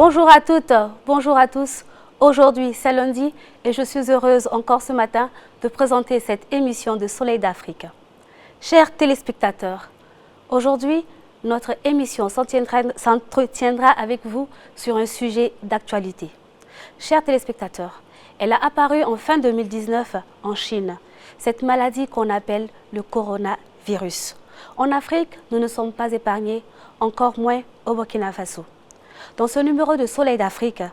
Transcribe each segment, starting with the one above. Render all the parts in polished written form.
Bonjour à toutes, bonjour à tous. Aujourd'hui, c'est lundi et je suis heureuse encore ce matin de présenter cette émission de Soleil d'Afrique. Chers téléspectateurs, aujourd'hui, notre émission s'entretiendra avec vous sur un sujet d'actualité. Chers téléspectateurs, elle a apparu en fin 2019 en Chine, cette maladie qu'on appelle le coronavirus. En Afrique, nous ne sommes pas épargnés, encore moins au Burkina Faso. Dans ce numéro de Soleil d'Afrique,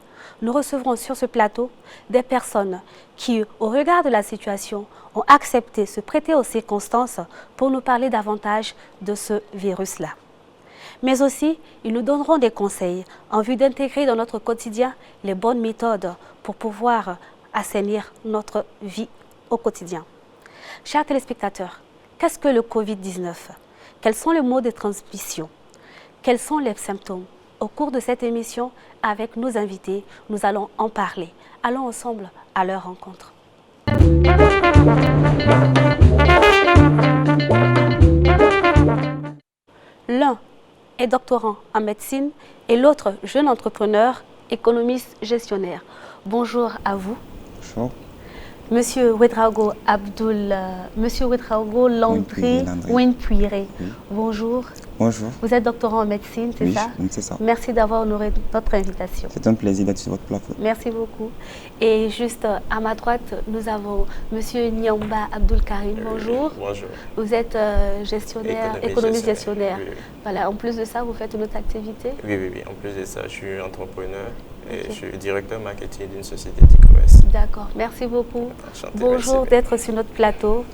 nous recevrons sur ce plateau des personnes qui, au regard de la situation, ont accepté de se prêter aux circonstances pour nous parler davantage de ce virus-là. Mais aussi, ils nous donneront des conseils en vue d'intégrer dans notre quotidien les bonnes méthodes pour pouvoir assainir notre vie au quotidien. Chers téléspectateurs, qu'est-ce que le Covid-19? Quels sont les modes de transmission? Quels sont les symptômes? Au cours de cette émission, avec nos invités, nous allons en parler. Allons ensemble à leur rencontre. L'un est doctorant en médecine et l'autre jeune entrepreneur, économiste, gestionnaire. Bonjour à vous. Bonjour. Monsieur Ouedraogo Landry Winpuiré. Oui. Bonjour. Bonjour. Vous êtes doctorant en médecine, c'est ça? Oui, c'est ça. Merci d'avoir honoré notre invitation. C'est un plaisir d'être sur votre plateau. Merci beaucoup. Et juste à ma droite, nous avons Monsieur Nyamba Abdul Karim. Bonjour. Bonjour. Vous êtes gestionnaire, économiste gestionnaire. Oui, oui. Voilà. En plus de ça, vous faites une autre activité? Oui. En plus de ça, je suis entrepreneur et je suis directeur marketing d'une société d'e-commerce. D'accord. Merci beaucoup. Enchanté, Bonjour merci. d'être sur notre plateau.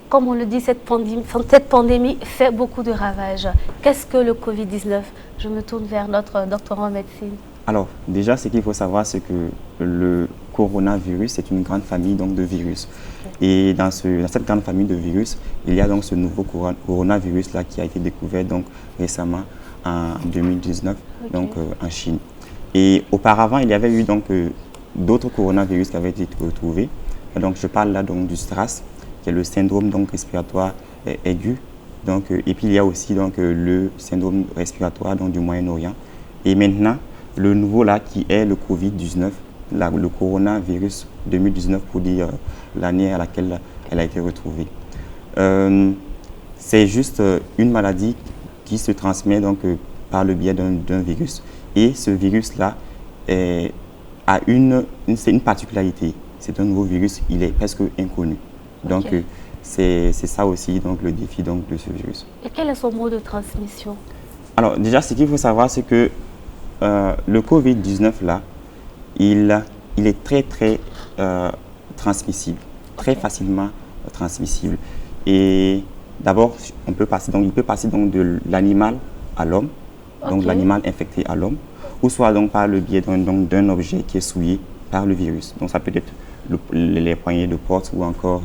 Comme on le dit, cette pandémie fait beaucoup de ravages. Qu'est-ce que le Covid-19? Je me tourne vers notre doctorant en médecine. Alors, déjà, ce qu'il faut savoir, c'est que le coronavirus, c'est une grande famille donc, de virus. Okay. Et dans cette grande famille de virus, il y a donc ce nouveau coronavirus là, qui a été découvert donc, récemment en 2019 okay. donc, en Chine. Et auparavant, il y avait eu donc d'autres coronavirus qui avaient été retrouvés. Donc, je parle là donc, du SRAS, qui est le syndrome donc, respiratoire aigu. Donc, et puis, il y a aussi donc, le syndrome respiratoire donc, du Moyen-Orient. Et maintenant, le nouveau là, qui est le Covid-19, le coronavirus 2019, pour dire l'année à laquelle elle a été retrouvée. C'est juste une maladie qui se transmet donc, par le biais d'un virus. Et ce virus-là a une particularité. C'est un nouveau virus, il est presque inconnu. Donc, okay. C'est ça aussi donc, le défi donc, de ce virus. Et quel est son mode de transmission? Alors, déjà, ce qu'il faut savoir, c'est que le Covid-19, là, il est très transmissible, très facilement transmissible. Et d'abord, il peut passer donc, de l'animal à l'homme, donc l'animal infecté à l'homme, ou soit donc par le biais d'un objet qui est souillé par le virus. Donc, ça peut être les poignées de porte ou encore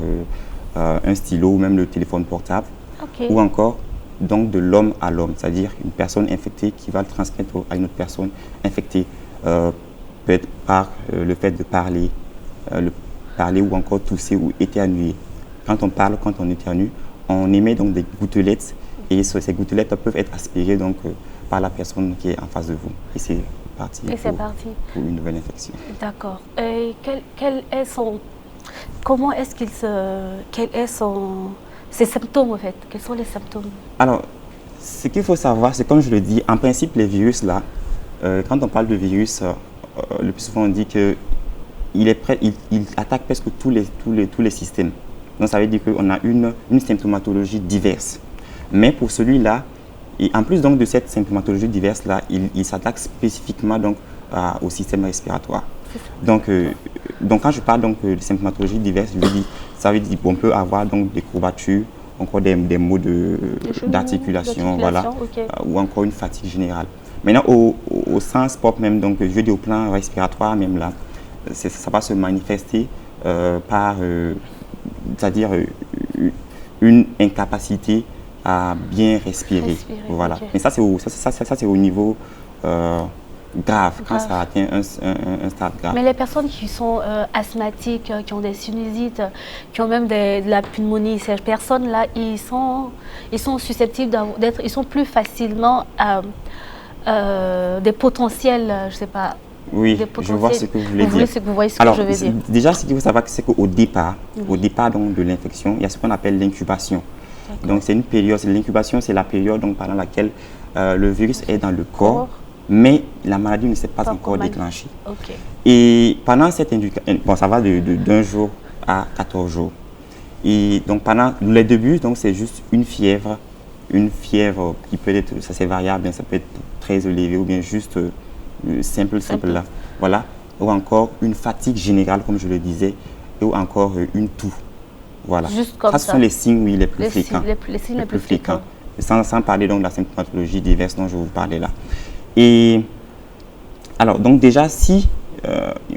un stylo ou même le téléphone portable, ou encore donc de l'homme à l'homme, c'est-à-dire une personne infectée qui va le transmettre à une autre personne infectée, peut-être par le fait de parler ou encore tousser ou éternuer. Quand on parle, quand on éternue, on émet donc des gouttelettes et ces gouttelettes peuvent être aspirées donc, par la personne qui est en face de vous. Et c'est parti pour une nouvelle infection. D'accord. Et ses symptômes en fait? Quels sont les symptômes? Alors, ce qu'il faut savoir, c'est comme je le dis, en principe, les virus là, quand on parle de virus, le plus souvent on dit qu'il attaque presque tous les systèmes. Donc ça veut dire qu'on a une symptomatologie diverse. Mais pour celui-là, et en plus donc, de cette symptomatologie diverse là, il s'attaque spécifiquement donc, au système respiratoire. Donc quand je parle donc, de symptomatologie diverse, ça veut dire qu'on peut avoir donc, des courbatures, encore des maux d'articulation, voilà, okay. Ou encore une fatigue générale. Maintenant, au sens propre même, donc je veux dire au plan respiratoire même là, ça va se manifester par, c'est-à-dire une incapacité à bien respirer. Voilà. Okay. Mais ça c'est au niveau grave, quand ça atteint un stade grave. Mais les personnes qui sont asthmatiques, qui ont des sinusites, qui ont même de la pneumonie, ces personnes-là, ils sont susceptibles d'être, ils sont plus facilement des potentiels, je ne sais pas. Oui, je vois ce que vous voulez dire. Vous voyez ce Alors, que je veux dire. déjà, ce qu'il faut savoir, c'est qu'au départ, donc, de l'infection, il y a ce qu'on appelle l'incubation. Donc, c'est une période, l'incubation, c'est la période donc, pendant laquelle le virus est dans le corps, mais la maladie ne s'est pas encore déclenchée. Okay. Et pendant cette incubation, bon, ça va d'un jour à 14 jours. Et donc, pendant les débuts, donc, c'est juste une fièvre qui peut être, ça c'est variable, ça peut être très élevé ou bien juste simple là, voilà, ou encore une fatigue générale comme je le disais, ou encore une toux, voilà. Juste comme ça. Ce sont les signes, oui, les plus fréquents. Les signes les plus fréquents. Sans parler donc de la symptomatologie diverse dont je vous parlais là. Et alors donc déjà si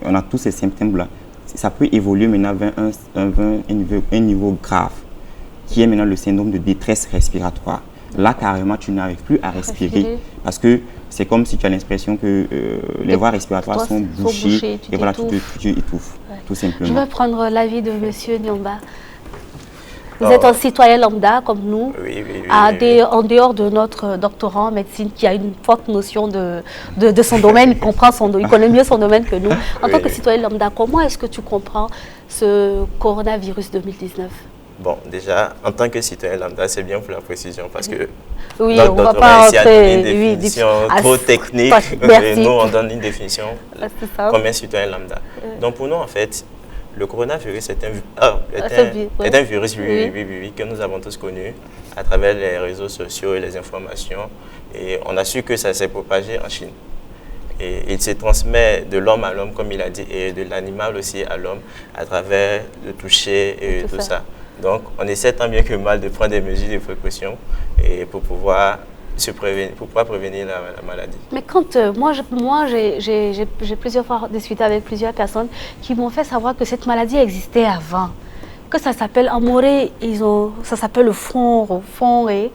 on a tous ces symptômes là, ça peut évoluer maintenant vers un niveau grave, qui est maintenant le syndrome de détresse respiratoire. Là, carrément, tu n'arrives plus à respirer parce que c'est comme si tu as l'impression que les voies respiratoires sont bouchées et voilà, tu étouffes, tout simplement. Je vais prendre l'avis de M. Nyomba. Vous êtes un citoyen lambda comme nous, en dehors de notre doctorant en médecine qui a une forte notion de son domaine, il connaît mieux son domaine que nous. En tant que citoyen lambda, comment est-ce que tu comprends ce coronavirus 2019 ? Bon, déjà, en tant que citoyen lambda, c'est bien pour la précision parce que notre doctorat ici a donné une définition trop technique. Nous, on donne une définition comme un citoyen lambda. Donc, pour nous, en fait, le coronavirus est un virus que nous avons tous connu à travers les réseaux sociaux et les informations. Et on a su que ça s'est propagé en Chine. Et il se transmet de l'homme à l'homme, comme il a dit, et de l'animal aussi à l'homme, à travers le toucher et tout ça. Donc, on essaie tant bien que mal de prendre des mesures de précaution et pour pouvoir prévenir la maladie. Mais quand j'ai plusieurs fois discuté avec plusieurs personnes qui m'ont fait savoir que cette maladie existait avant, que ça s'appelle en moré, ça s'appelle le fond et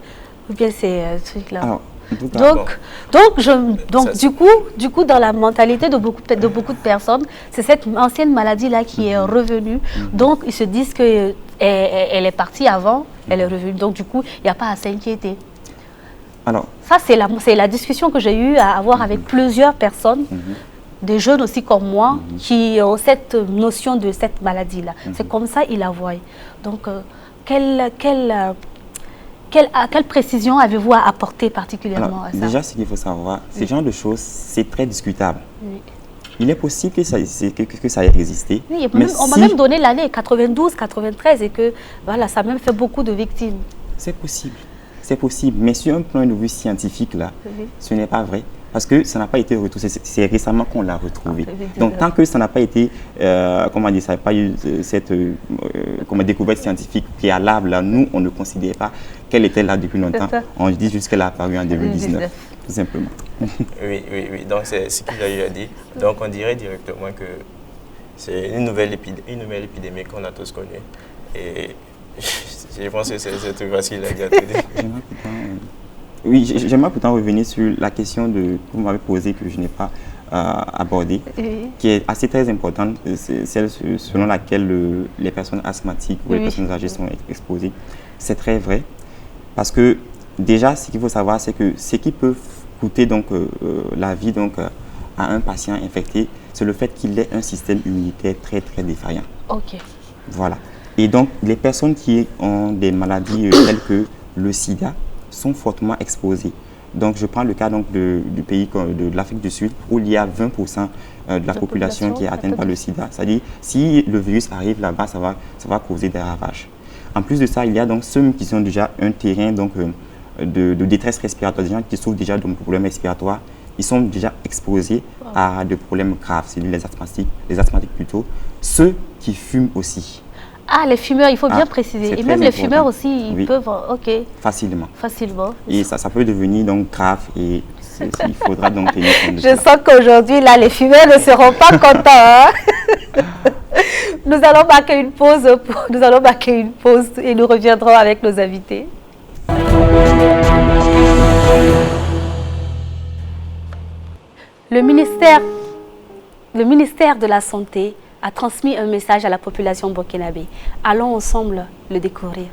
ou bien c'est ce truc là. Donc du coup, dans la mentalité de beaucoup de personnes, c'est cette ancienne maladie-là qui est revenue. Donc, ils se disent qu'elle est partie avant, elle est revenue. Donc, du coup, il n'y a pas à s'inquiéter. Alors, ça, c'est la discussion que j'ai eue à avoir avec plusieurs personnes, des jeunes aussi comme moi, qui ont cette notion de cette maladie-là. C'est comme ça qu'ils la voient. Donc, quelle précision avez-vous à apporter particulièrement à ça? Déjà, ce qu'il faut savoir, ce genre de choses, c'est très discutable. Oui. Il est possible que ça ait existé. Oui, on m'a même donné l'année 92, 93 et que voilà, ça a même fait beaucoup de victimes. C'est possible. C'est possible. Mais sur un point de vue scientifique, là, ce n'est pas vrai. Parce que ça n'a pas été retrouvé. C'est récemment qu'on l'a retrouvé. Donc, tant que ça n'a pas été, comment dire, ça n'a pas eu cette découverte scientifique préalable, là, nous, on ne considère pas qu'elle était là depuis longtemps. On dit juste qu'elle a apparu en 2019, tout simplement. Oui. Donc, c'est ce qu'il a eu à dire. Donc, on dirait directement que c'est une nouvelle épidémie qu'on a tous connue. Et je pense que c'est tout facile à dire. Oui, j'aimerais pourtant revenir sur la question que vous m'avez posée, que je n'ai pas abordée, qui est assez très importante, c'est celle selon laquelle les personnes asthmatiques ou les personnes âgées sont exposées. C'est très vrai, parce que déjà, ce qu'il faut savoir, c'est que ce qui peut coûter donc, la vie donc, à un patient infecté, c'est le fait qu'il ait un système immunitaire très, très défaillant. Ok. Voilà. Et donc, les personnes qui ont des maladies telles que le sida, sont fortement exposés. Donc, je prends le cas donc, du pays de l'Afrique du Sud où il y a 20% de la population qui est atteinte par le sida. C'est-à-dire, si le virus arrive là-bas, ça va causer des ravages. En plus de ça, il y a donc ceux qui ont déjà un terrain donc, de détresse respiratoire, des gens qui souffrent déjà de problèmes respiratoires, ils sont déjà exposés à des problèmes graves, c'est les asthmatiques plutôt. Ceux qui fument aussi. Ah, les fumeurs, il faut bien préciser. Et même les fumeurs aussi, ils peuvent... Ok. Facilement. Et ça peut devenir donc grave et il faudra donc tenir compte de ça. Je sens qu'aujourd'hui, là, les fumeurs ne seront pas contents. Hein? Nous allons marquer une pause et nous reviendrons avec nos invités. Le ministère de la Santé a transmis un message à la population burkinabé. Allons ensemble le découvrir.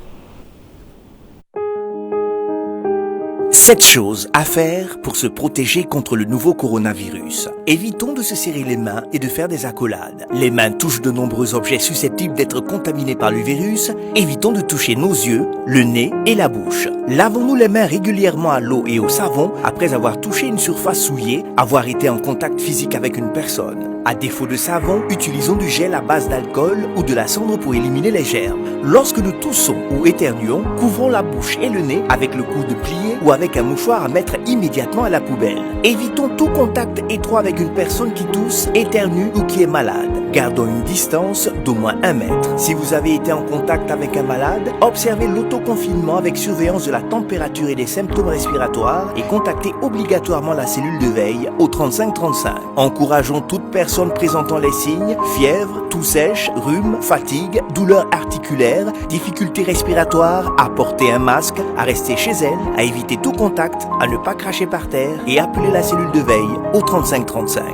7 choses à faire pour se protéger contre le nouveau coronavirus. Évitons de se serrer les mains et de faire des accolades. Les mains touchent de nombreux objets susceptibles d'être contaminés par le virus. Évitons de toucher nos yeux, le nez et la bouche. Lavons-nous les mains régulièrement à l'eau et au savon après avoir touché une surface souillée, avoir été en contact physique avec une personne. À défaut de savon, utilisons du gel à base d'alcool ou de la cendre pour éliminer les germes. Lorsque nous toussons ou éternuons, couvrons la bouche et le nez avec le coude plié ou avec un mouchoir à mettre immédiatement à la poubelle. Évitons tout contact étroit avec une personne qui tousse, éternue ou qui est malade. Gardons une distance d'au moins 1 mètre. Si vous avez été en contact avec un malade, observez l'autoconfinement avec surveillance de la température et des symptômes respiratoires et contactez obligatoirement la cellule de veille au 3535. Encourageons toute personne présentant les signes, fièvre, toux sèche, rhume, fatigue, douleur articulaire, difficultés respiratoires, à porter un masque, à rester chez elle, à éviter tout contact, à ne pas cracher par terre et appeler la cellule de veille au 3535.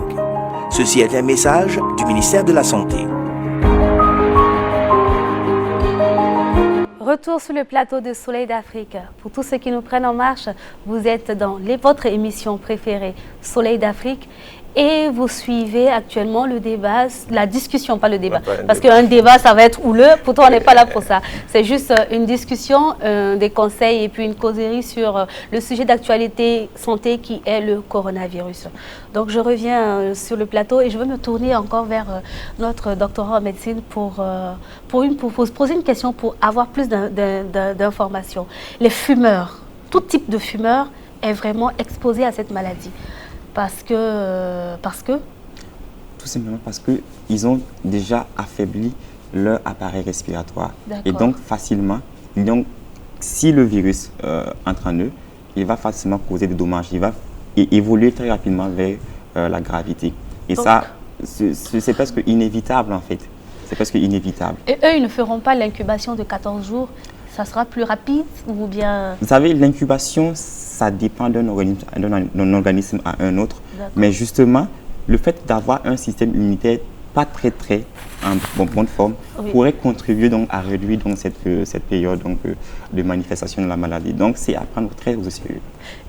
Ceci est un message du ministère de la Santé. Retour sur le plateau de Soleil d'Afrique. Pour tous ceux qui nous prennent en marche, vous êtes dans votre émission préférée, Soleil d'Afrique. Et vous suivez actuellement le débat, la discussion, pas le débat. Parce qu'un débat, ça va être houleux. Pourtant, on n'est pas là pour ça. C'est juste une discussion, des conseils et puis une causerie sur le sujet d'actualité santé qui est le coronavirus. Donc, je reviens sur le plateau et je veux me tourner encore vers notre doctorat en médecine pour poser une question, pour avoir plus d'informations. Les fumeurs, tout type de fumeur est vraiment exposé à cette maladie. Parce que Tout simplement parce qu'ils ont déjà affaibli leur appareil respiratoire. Et donc, facilement, si le virus entre en eux, il va facilement causer des dommages. Il va évoluer très rapidement vers la gravité. Et donc, ça, c'est presque inévitable, en fait. C'est presque inévitable. Et eux, ils ne feront pas l'incubation de 14 jours. Ça sera plus rapide ou bien... Vous savez, l'incubation, ça dépend d'un organisme à un autre. Mais justement, le fait d'avoir un système immunitaire pas très en bonne forme pourrait contribuer donc à réduire donc cette période donc de manifestation de la maladie. Donc c'est à prendre très au sérieux.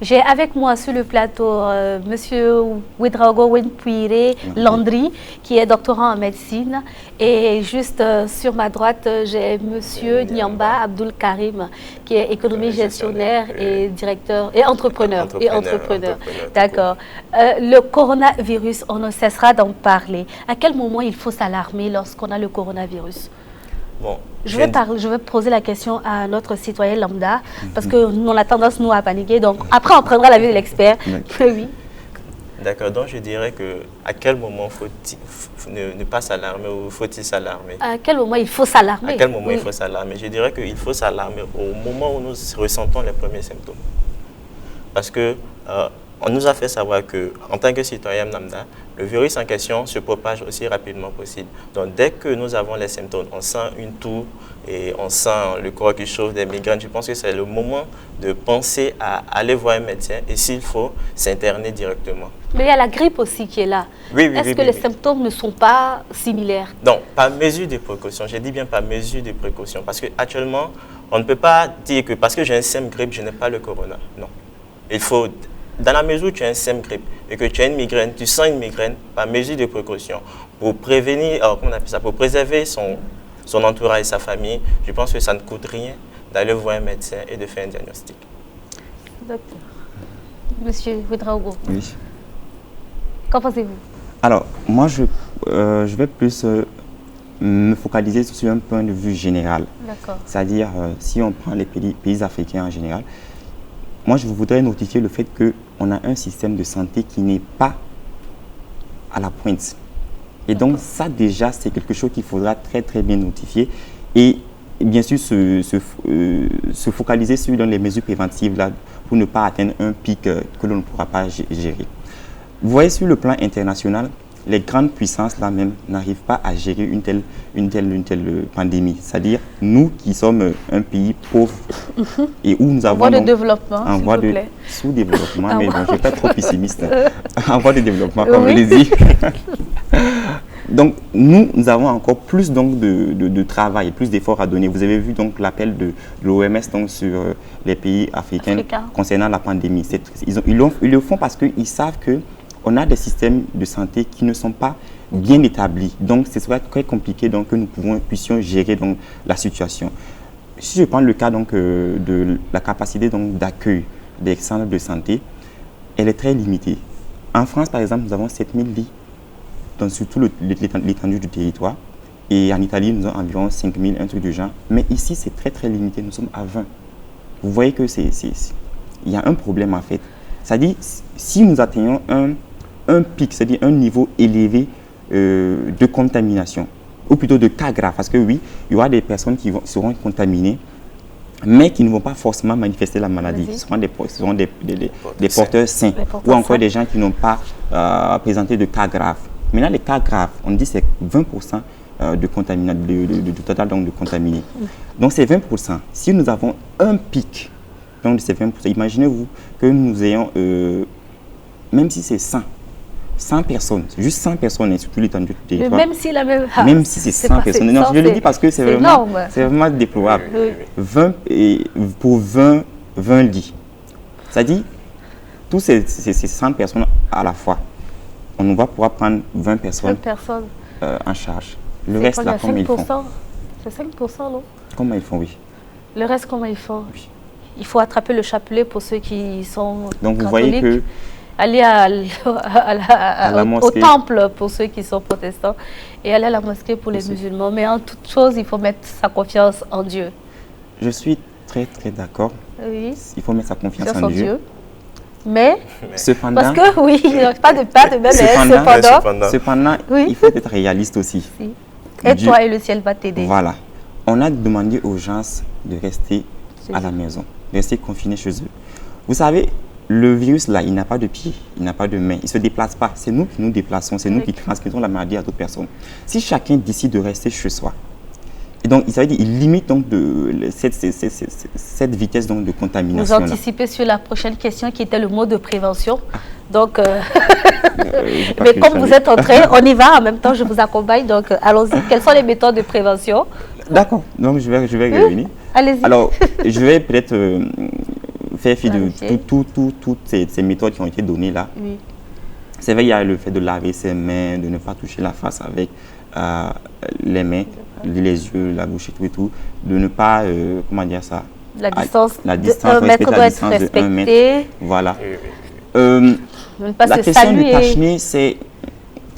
J'ai avec moi sur le plateau Monsieur Ouedraogo Wenpuire Landry, qui est doctorant en médecine, et juste sur ma droite j'ai Monsieur Nyamba Abdul Karim, qui est économiste gestionnaire et directeur et entrepreneur. D'accord. Le coronavirus, on ne cessera d'en parler. À quel moment il faut s'alarmer lorsqu'on a le coronavirus? Bon, je vais poser la question à notre citoyen lambda, parce qu'on a tendance, nous, à paniquer. Donc, après, on prendra l'avis de l'expert. Oui. D'accord, donc je dirais que à quel moment faut-il ne pas s'alarmer ou faut-il s'alarmer? À quel moment il faut s'alarmer? À quel moment il faut s'alarmer? Je dirais qu'il faut s'alarmer au moment où nous ressentons les premiers symptômes. Parce que on nous a fait savoir qu'en tant que citoyen lambda, le virus en question se propage aussi rapidement possible. Donc dès que nous avons les symptômes, on sent une toux et on sent le corps qui chauffe, des migraines, je pense que c'est le moment de penser à aller voir un médecin et s'il faut, s'interner directement. Mais il y a la grippe aussi qui est là. Est-ce que les symptômes ne sont pas similaires? Non, par mesure de précaution. Je dis bien par mesure de précaution. Parce qu'actuellement, on ne peut pas dire que parce que j'ai un symptôme grippe, je n'ai pas le corona. Non. Il faut... Dans la mesure où tu as un symptôme grippe et que tu as une migraine, tu sens une migraine, par mesure de précaution, pour prévenir, comment on appelle ça, pour préserver son entourage et sa famille, je pense que ça ne coûte rien d'aller voir un médecin et de faire un diagnostic. Docteur. Monsieur Ouedraogo. Oui. Qu'en pensez-vous? Alors, moi, je vais plus me focaliser sur un point de vue général. D'accord. C'est-à-dire, si on prend les pays africains en général, moi, je voudrais notifier le fait qu'on a un système de santé qui n'est pas à la pointe. Et donc, ça, déjà, c'est quelque chose qu'il faudra très, très bien notifier. Et bien sûr, se focaliser sur les mesures préventives là, pour ne pas atteindre un pic que l'on ne pourra pas gérer. Vous voyez, sur le plan international, les grandes puissances là même n'arrivent pas à gérer une telle pandémie. C'est-à-dire nous qui sommes un pays pauvre et où nous avons... En voie de développement, s'il vous plaît. Sous-développement, mais bon, je ne vais pas être trop pessimiste. En voie de développement, comme je l'ai dit. Donc, nous avons encore plus donc, de travail, plus d'efforts à donner. Vous avez vu donc l'appel de l'OMS sur les pays africains concernant la pandémie. Ils le font parce qu'ils savent qu'on a des systèmes de santé qui ne sont pas bien établis. Donc, ce serait très compliqué donc, que nous puissions gérer donc, la situation. Si je prends le cas donc, de la capacité d'accueil des centres de santé, elle est très limitée. En France, par exemple, nous avons 7000 lits sur toute l'étendue du territoire. Et en Italie, nous avons environ 5000, un truc du genre. Mais ici, c'est très, très limité. Nous sommes à 20. Vous voyez que il y a un problème, en fait. C'est-à-dire, si nous atteignons un pic, c'est-à-dire un niveau élevé de contamination, ou plutôt de cas graves, parce que oui, il y aura des personnes qui seront contaminées, mais qui ne vont pas forcément manifester la maladie. Ce seront des porteurs sains, ou encore des gens qui n'ont pas présenté de cas graves. Maintenant, les cas graves, on dit que c'est 20% du total donc, de contaminés. Donc, c'est 20%. Si nous avons un pic donc, de ces 20%, imaginez-vous que nous ayons, même si c'est 100 personnes, juste 100 personnes sur tout l'étendue du territoire. Même si la même... Même si c'est 100 personnes. Non, je le dis parce que c'est vraiment déplorable. Pour 20 lits. C'est-à-dire, tous ces 100 personnes à la fois, on va pouvoir prendre 20 personnes en charge. Le reste, là, comment ils font? C'est 5%, non? Comment ils font, oui. Le reste, comment ils font? Oui. Il faut attraper le chapelet pour ceux qui sont donc, vous catholiques. voyez que... Aller au temple pour ceux qui sont protestants et aller à la mosquée pour les musulmans. Mais en toute chose, il faut mettre sa confiance en Dieu. Je suis très, très d'accord. Oui. Il faut mettre sa confiance en Dieu. Mais, cependant, parce que oui, pas de même, cependant oui. Il faut être réaliste aussi. Si. Et Dieu, toi et le ciel va t'aider. Voilà. On a demandé aux gens de rester à la maison, de rester confinés chez eux. Vous savez, le virus là, il n'a pas de pied, il n'a pas de main, il ne se déplace pas. C'est nous qui nous déplaçons, c'est nous qui transmettons la maladie à d'autres personnes. Si chacun décide de rester chez soi, et donc ça veut dire il limite donc cette vitesse donc de contamination. Vous anticipez sur la prochaine question qui était le mot de prévention. Donc, mais comme vous êtes entré, on y va. En même temps, je vous accompagne. Donc, allons-y. Quelles sont les méthodes de prévention? D'accord. Donc, je vais revenir. Allez-y. Alors, je vais peut-être faire fi de toutes ces méthodes qui ont été données là. Oui. C'est vrai, il y a le fait de laver ses mains, de ne pas toucher la face avec les mains, les yeux, la bouche et tout, de ne pas, comment dire ça? La distance de 1 mètre doit être respectée. Voilà. La question du cache-nez,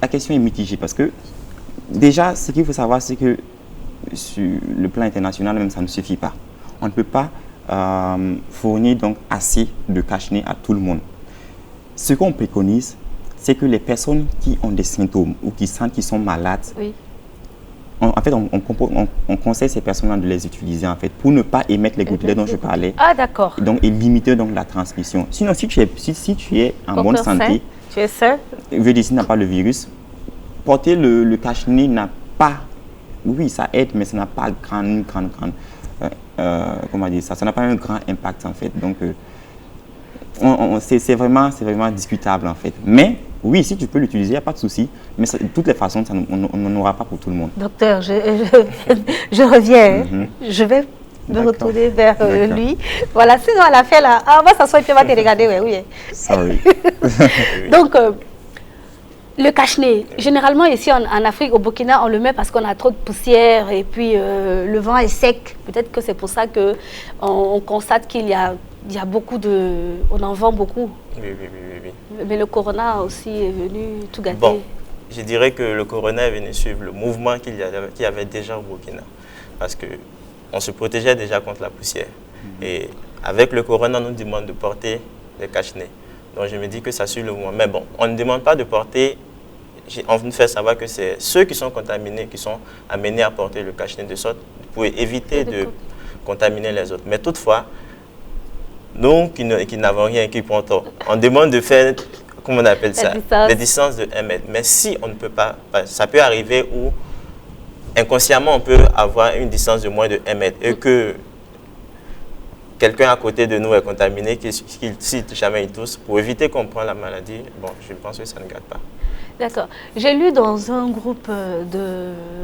la question est mitigée parce que déjà, ce qu'il faut savoir, c'est que sur le plan international, même ça ne suffit pas. On ne peut pas fournir donc assez de cache-nez à tout le monde. Ce qu'on préconise, c'est que les personnes qui ont des symptômes ou qui sentent qu'ils sont malades, oui. En fait, on conseille ces personnes-là de les utiliser en fait pour ne pas émettre les gouttelettes dont je parlais. Ah, d'accord. Et limiter donc la transmission. Sinon, si tu es en bonne santé, tu es sain. Je veux dire, si tu n'as pas le virus, porter le cache-nez n'a pas, oui, ça aide, mais ça n'a pas comment dire ça, ça n'a pas un grand impact en fait. Donc, c'est vraiment discutable en fait. Mais oui, si tu peux l'utiliser, il n'y a pas de souci. Mais de toutes les façons, on n'en aura pas pour tout le monde. Docteur, je reviens. Je vais me retourner vers lui. Voilà, sinon à la fin, là, on va s'asseoir et puis on va te regarder. Oui. Sorry. Donc, le cache-nez, généralement ici en Afrique, au Burkina, on le met parce qu'on a trop de poussière et puis le vent est sec. Peut-être que c'est pour ça qu'on constate qu'il y a beaucoup on en vend beaucoup. Oui. Mais le corona aussi est venu tout gâter. Bon, je dirais que le corona est venu suivre le mouvement qu'il y avait déjà au Burkina. Parce qu'on se protégeait déjà contre la poussière. Et avec le corona, on nous demande de porter les cache-nez. Donc je me dis que ça suit le mouvement. Mais bon, on ne demande pas de porter. On nous fait savoir que c'est ceux qui sont contaminés qui sont amenés à porter le cache-nez de sorte pour éviter de contaminer les autres. Mais toutefois, nous qui n'avons rien, qui portons, on demande de faire, comment on appelle ça, des distances de 1 mètre. Mais si on ne peut pas, ça peut arriver où inconsciemment on peut avoir une distance de moins de 1 mètre et que quelqu'un à côté de nous est contaminé, si jamais il tousse, pour éviter qu'on prenne la maladie, bon, je pense que ça ne gâte pas. D'accord. J'ai lu dans un groupe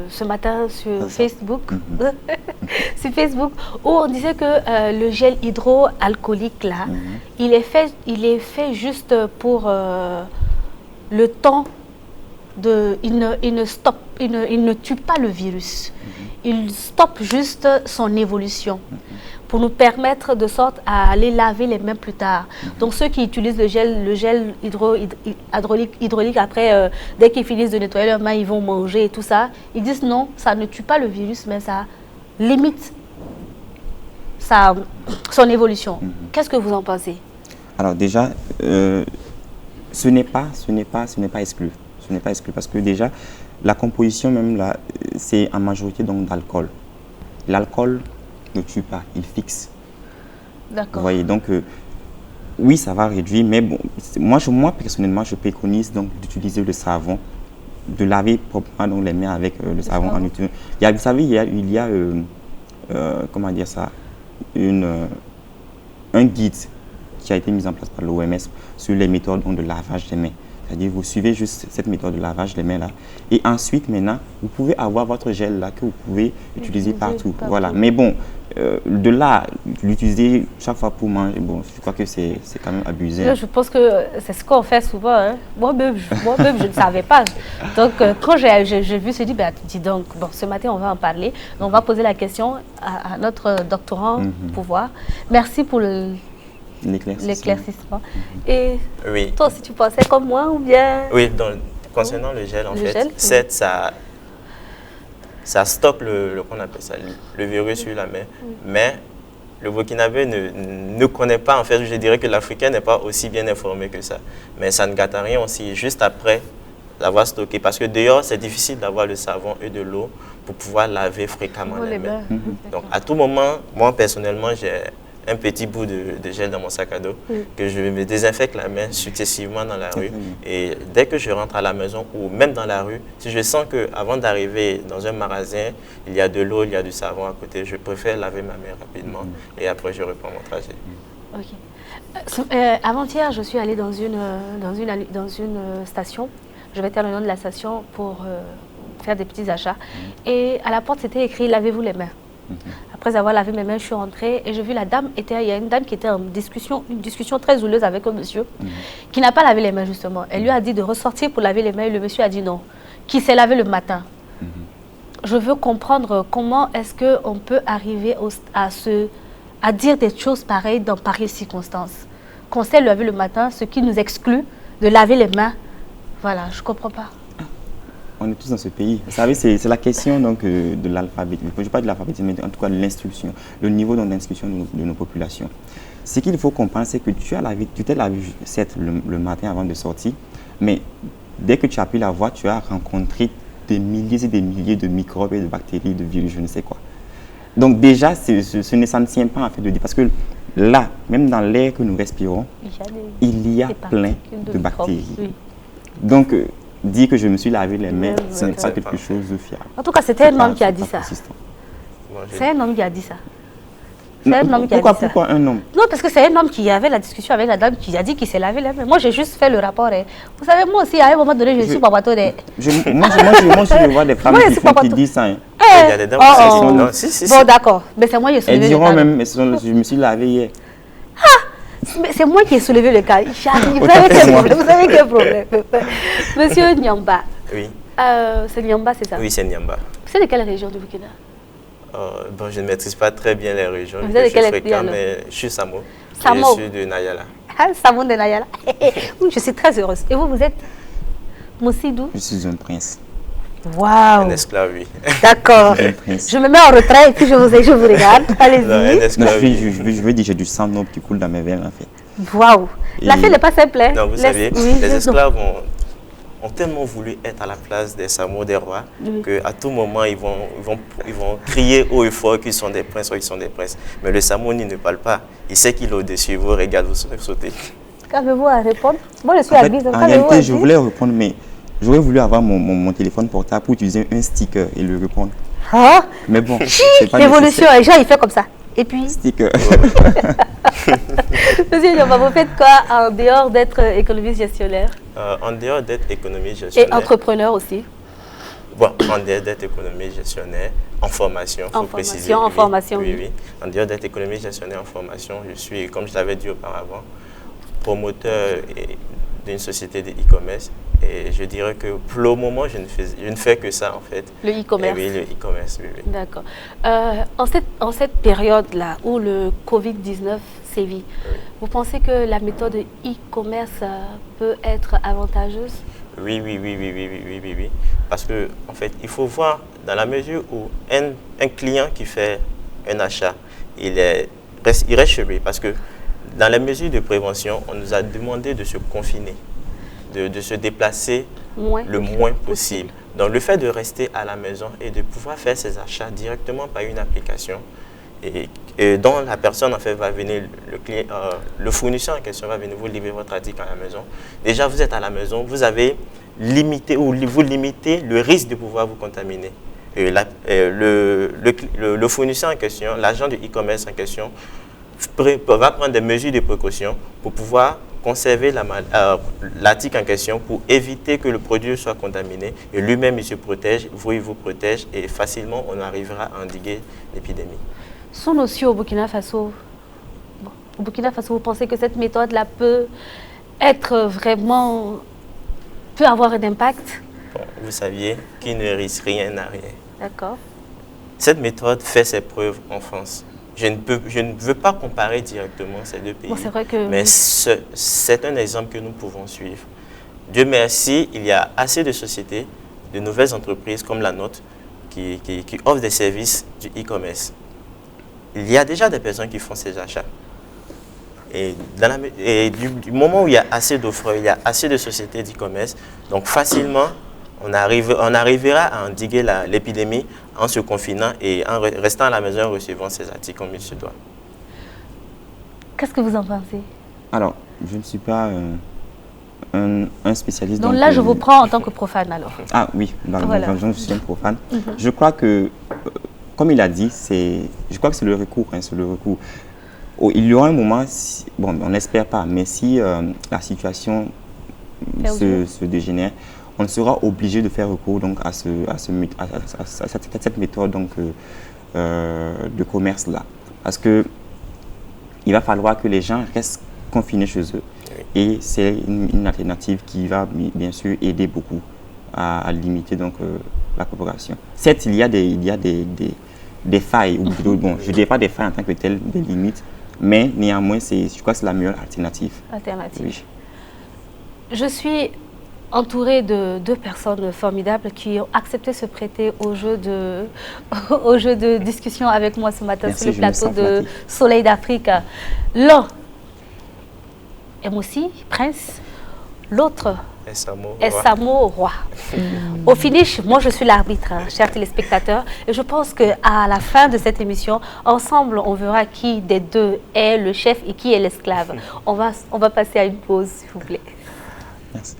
ce matin sur Facebook, sur Facebook, où on disait que le gel hydroalcoolique là, il est fait juste pour le temps de, il ne tue pas le virus. Il stoppe juste son évolution pour nous permettre de sorte à aller laver les mains plus tard. Donc ceux qui utilisent le gel hydraulique après, dès qu'ils finissent de nettoyer leurs mains, ils vont manger et tout ça. Ils disent non, ça ne tue pas le virus, mais ça limite son évolution. Qu'est-ce que vous en pensez? Alors déjà, ce n'est pas exclu. Ce n'est pas exclu parce que déjà, la composition même là, c'est en majorité donc d'alcool. L'alcool ne tue pas, il fixe. D'accord. Vous voyez, donc oui, ça va réduire, mais bon, moi personnellement, je préconise donc d'utiliser le savon, de laver proprement donc les mains avec le savon en utilisant. Vous savez, il y a comment dire ça, un guide qui a été mis en place par l'OMS sur les méthodes donc, de lavage des mains. C'est-à-dire, vous suivez juste cette méthode de lavage des mains là. Et ensuite, maintenant, vous pouvez avoir votre gel là que vous pouvez utiliser partout. Voilà. Mais bon, de là, l'utiliser chaque fois pour manger, bon, je crois que c'est quand même abusé. Je pense que c'est ce qu'on fait souvent. Hein. Moi-même, je ne savais pas. Donc, quand j'ai vu, je dis, dis donc, bon, ce matin, on va en parler. On va poser la question à notre doctorant pour voir. Merci pour l'éclaircissement. Et oui. Toi aussi, tu pensais comme moi ou bien? Oui, donc, concernant le gel, en fait, certes, ça stoppe qu'on appelle ça, le virus sur la main, mais le Burkinabé ne connaît pas, en fait, je dirais que l'Africain n'est pas aussi bien informé que ça. Mais ça ne gâte à rien aussi, juste après l'avoir stocké, parce que dehors, c'est difficile d'avoir le savon et de l'eau pour pouvoir laver fréquemment les mains. Donc, à tout moment, moi, personnellement, j'ai un petit bout de gel dans mon sac à dos que je me désinfecte la main successivement dans la rue. Et dès que je rentre à la maison ou même dans la rue, si je sens qu'avant d'arriver dans un magasin, il y a de l'eau, il y a du savon à côté, je préfère laver ma main rapidement et après je reprends mon trajet. Ok. Avant-hier, je suis allée dans une station. Je vais taire le nom de la station pour faire des petits achats. Et à la porte, c'était écrit « Lavez-vous les mains ». Après avoir lavé mes mains, je suis rentrée et j'ai vu il y a une dame qui était en discussion, une discussion très houleuse avec un monsieur qui n'a pas lavé les mains justement. Elle lui a dit de ressortir pour laver les mains et le monsieur a dit non, qui s'est lavé le matin. Je veux comprendre comment est-ce qu'on peut arriver à dire des choses pareilles dans pareilles circonstances. Qu'on sait laver le matin, ce qui nous exclut de laver les mains. Voilà, je ne comprends pas. On est tous dans ce pays. Vous savez, c'est la question donc, de l'alphabet. Je ne parle pas de l'alphabet, mais en tout cas de l'instruction, le niveau d'instruction de nos populations. Ce qu'il faut comprendre, c'est que tu t'es lavé, certes, le matin avant de sortir, mais dès que tu as pris la voie, tu as rencontré des milliers et des milliers de microbes et de bactéries, de virus, je ne sais quoi. Donc déjà, ça ne tient pas en fait de dire, parce que là, même dans l'air que nous respirons, il y a plein de bactéries. Oui. Donc, dire que je me suis lavé les mains, ce n'est pas quelque chose de fiable. En tout cas, c'était un homme qui a dit ça. C'est un homme qui a dit ça. Pourquoi un homme? Non, parce que c'est un homme qui avait la discussion avec la dame qui a dit qu'il s'est lavé les mains. Moi, j'ai juste fait le rapport. Vous savez, moi aussi, à un moment donné, je suis papato. Moi, je vois des femmes qui disent ça. Il y a des dames qui disent bon, d'accord. Mais c'est moi qui ai soulevé le cas. Elles diront même, je me suis lavé hier. C'est moi qui ai soulevé le cas. Vous avez quel problème? Monsieur Nyamba. Oui. C'est Nyamba, c'est ça? Oui, c'est Nyamba. C'est de quelle région du Burkina? Bon, je ne maîtrise pas très bien les régions. Vous êtes de quelle région? Mais je suis Samo. Samo. Je suis de Nayala. Ah, Samo de Nayala. Oui, je suis très heureuse. Et vous êtes Moussidou? Je suis un prince. Waouh! Un esclave, oui. D'accord. Je me mets en retrait et puis je vous regarde. Allez-y. Je veux dire, j'ai du sang noble qui coule dans mes veines, en fait. Waouh! L'affaire n'est pas simple. Non, vous savez, les esclaves ont tellement voulu être à la place des Samo, des rois, qu'à tout moment, ils vont crier haut et fort qu'ils sont des princes ou qu'ils sont des princes. Mais le Samoni ne parle pas. Il sait qu'il est au-dessus, il vous regarde, vous sautez. Qu'avez-vous à répondre? Moi, je suis à Guise. En réalité, je voulais répondre, mais j'aurais voulu avoir mon téléphone portable pour utiliser un sticker et le répondre. Ah? Mais bon, c'est pas l'évolution, les gens, ils font comme ça. Et puis sticker. Monsieur Yoma, vous faites quoi en dehors d'être économiste gestionnaire? En dehors d'être économiste gestionnaire. Et entrepreneur aussi? Bon, en dehors d'être économiste gestionnaire, en formation, il faut préciser. En formation, oui. Oui. En dehors d'être économiste gestionnaire en formation, je suis, comme je l'avais dit auparavant, promoteur d'une société de e-commerce. Et je dirais que pour le moment, je ne fais que ça en fait. Le e-commerce? Oui, le e-commerce, oui. D'accord. En cette période-là où le Covid-19 sévit, vous pensez que la méthode e-commerce peut être avantageuse? Oui. Parce que en fait, il faut voir dans la mesure où un client qui fait un achat, il reste chez lui. Parce que dans les mesures de prévention, on nous a demandé de se confiner, de se déplacer le moins possible. Donc le fait de rester à la maison et de pouvoir faire ses achats directement par une application et dont la personne en fait va venir, le fournisseur en question va venir vous livrer votre article à la maison. Déjà vous êtes à la maison, vous avez limité ou vous limitez le risque de pouvoir vous contaminer. Et le fournisseur en question, l'agent de e-commerce en question va prendre des mesures de précaution pour pouvoir conserver l'article en question pour éviter que le produit soit contaminé et lui-même il se protège, il vous protège et facilement on arrivera à endiguer l'épidémie. Son aussi au Burkina Faso, vous pensez que cette méthode-là peut avoir un impact? Bon, vous saviez qui ne risque rien n'a rien. D'accord. Cette méthode fait ses preuves en France. Je ne veux pas comparer directement ces deux pays, c'est vrai que mais c'est un exemple que nous pouvons suivre. Dieu merci, il y a assez de sociétés, de nouvelles entreprises comme la nôtre qui offrent des services du e-commerce. Il y a déjà des personnes qui font ces achats. Et du moment où il y a assez d'offres, il y a assez de sociétés d'e-commerce, donc facilement, on arrivera à endiguer l'épidémie en se confinant et en restant à la maison en recevant ses articles comme il se doit. Qu'est-ce que vous en pensez? Alors, je ne suis pas un spécialiste. Donc là, je vous prends en tant que profane alors. Ah oui, Voilà. je suis un profane. Je crois que, comme il a dit, je crois que c'est le recours. C'est le recours. Il y aura un moment, bon, on n'espère pas, mais si la situation se dégénère, on sera obligé de faire recours donc, à cette méthode donc, de commerce-là. Parce qu'il va falloir que les gens restent confinés chez eux. Et c'est une alternative qui va bien sûr aider beaucoup à limiter donc, la propagation. Certes, il y a des failles, ou plutôt, bon, je ne dirais pas des failles en tant que telles, des limites, mais néanmoins, je crois que c'est la meilleure alternative. Oui. Je suis entourée de deux personnes formidables qui ont accepté de se prêter au jeu de discussion avec moi ce matin. Merci, sur le plateau de Soleil d'Afrique. L'un est Moussi, prince, l'autre est Samo, roi. Au finish, moi je suis l'arbitre, chers téléspectateurs, et je pense qu'à la fin de cette émission, ensemble, on verra qui des deux est le chef et qui est l'esclave. On va passer à une pause, s'il vous plaît. Merci.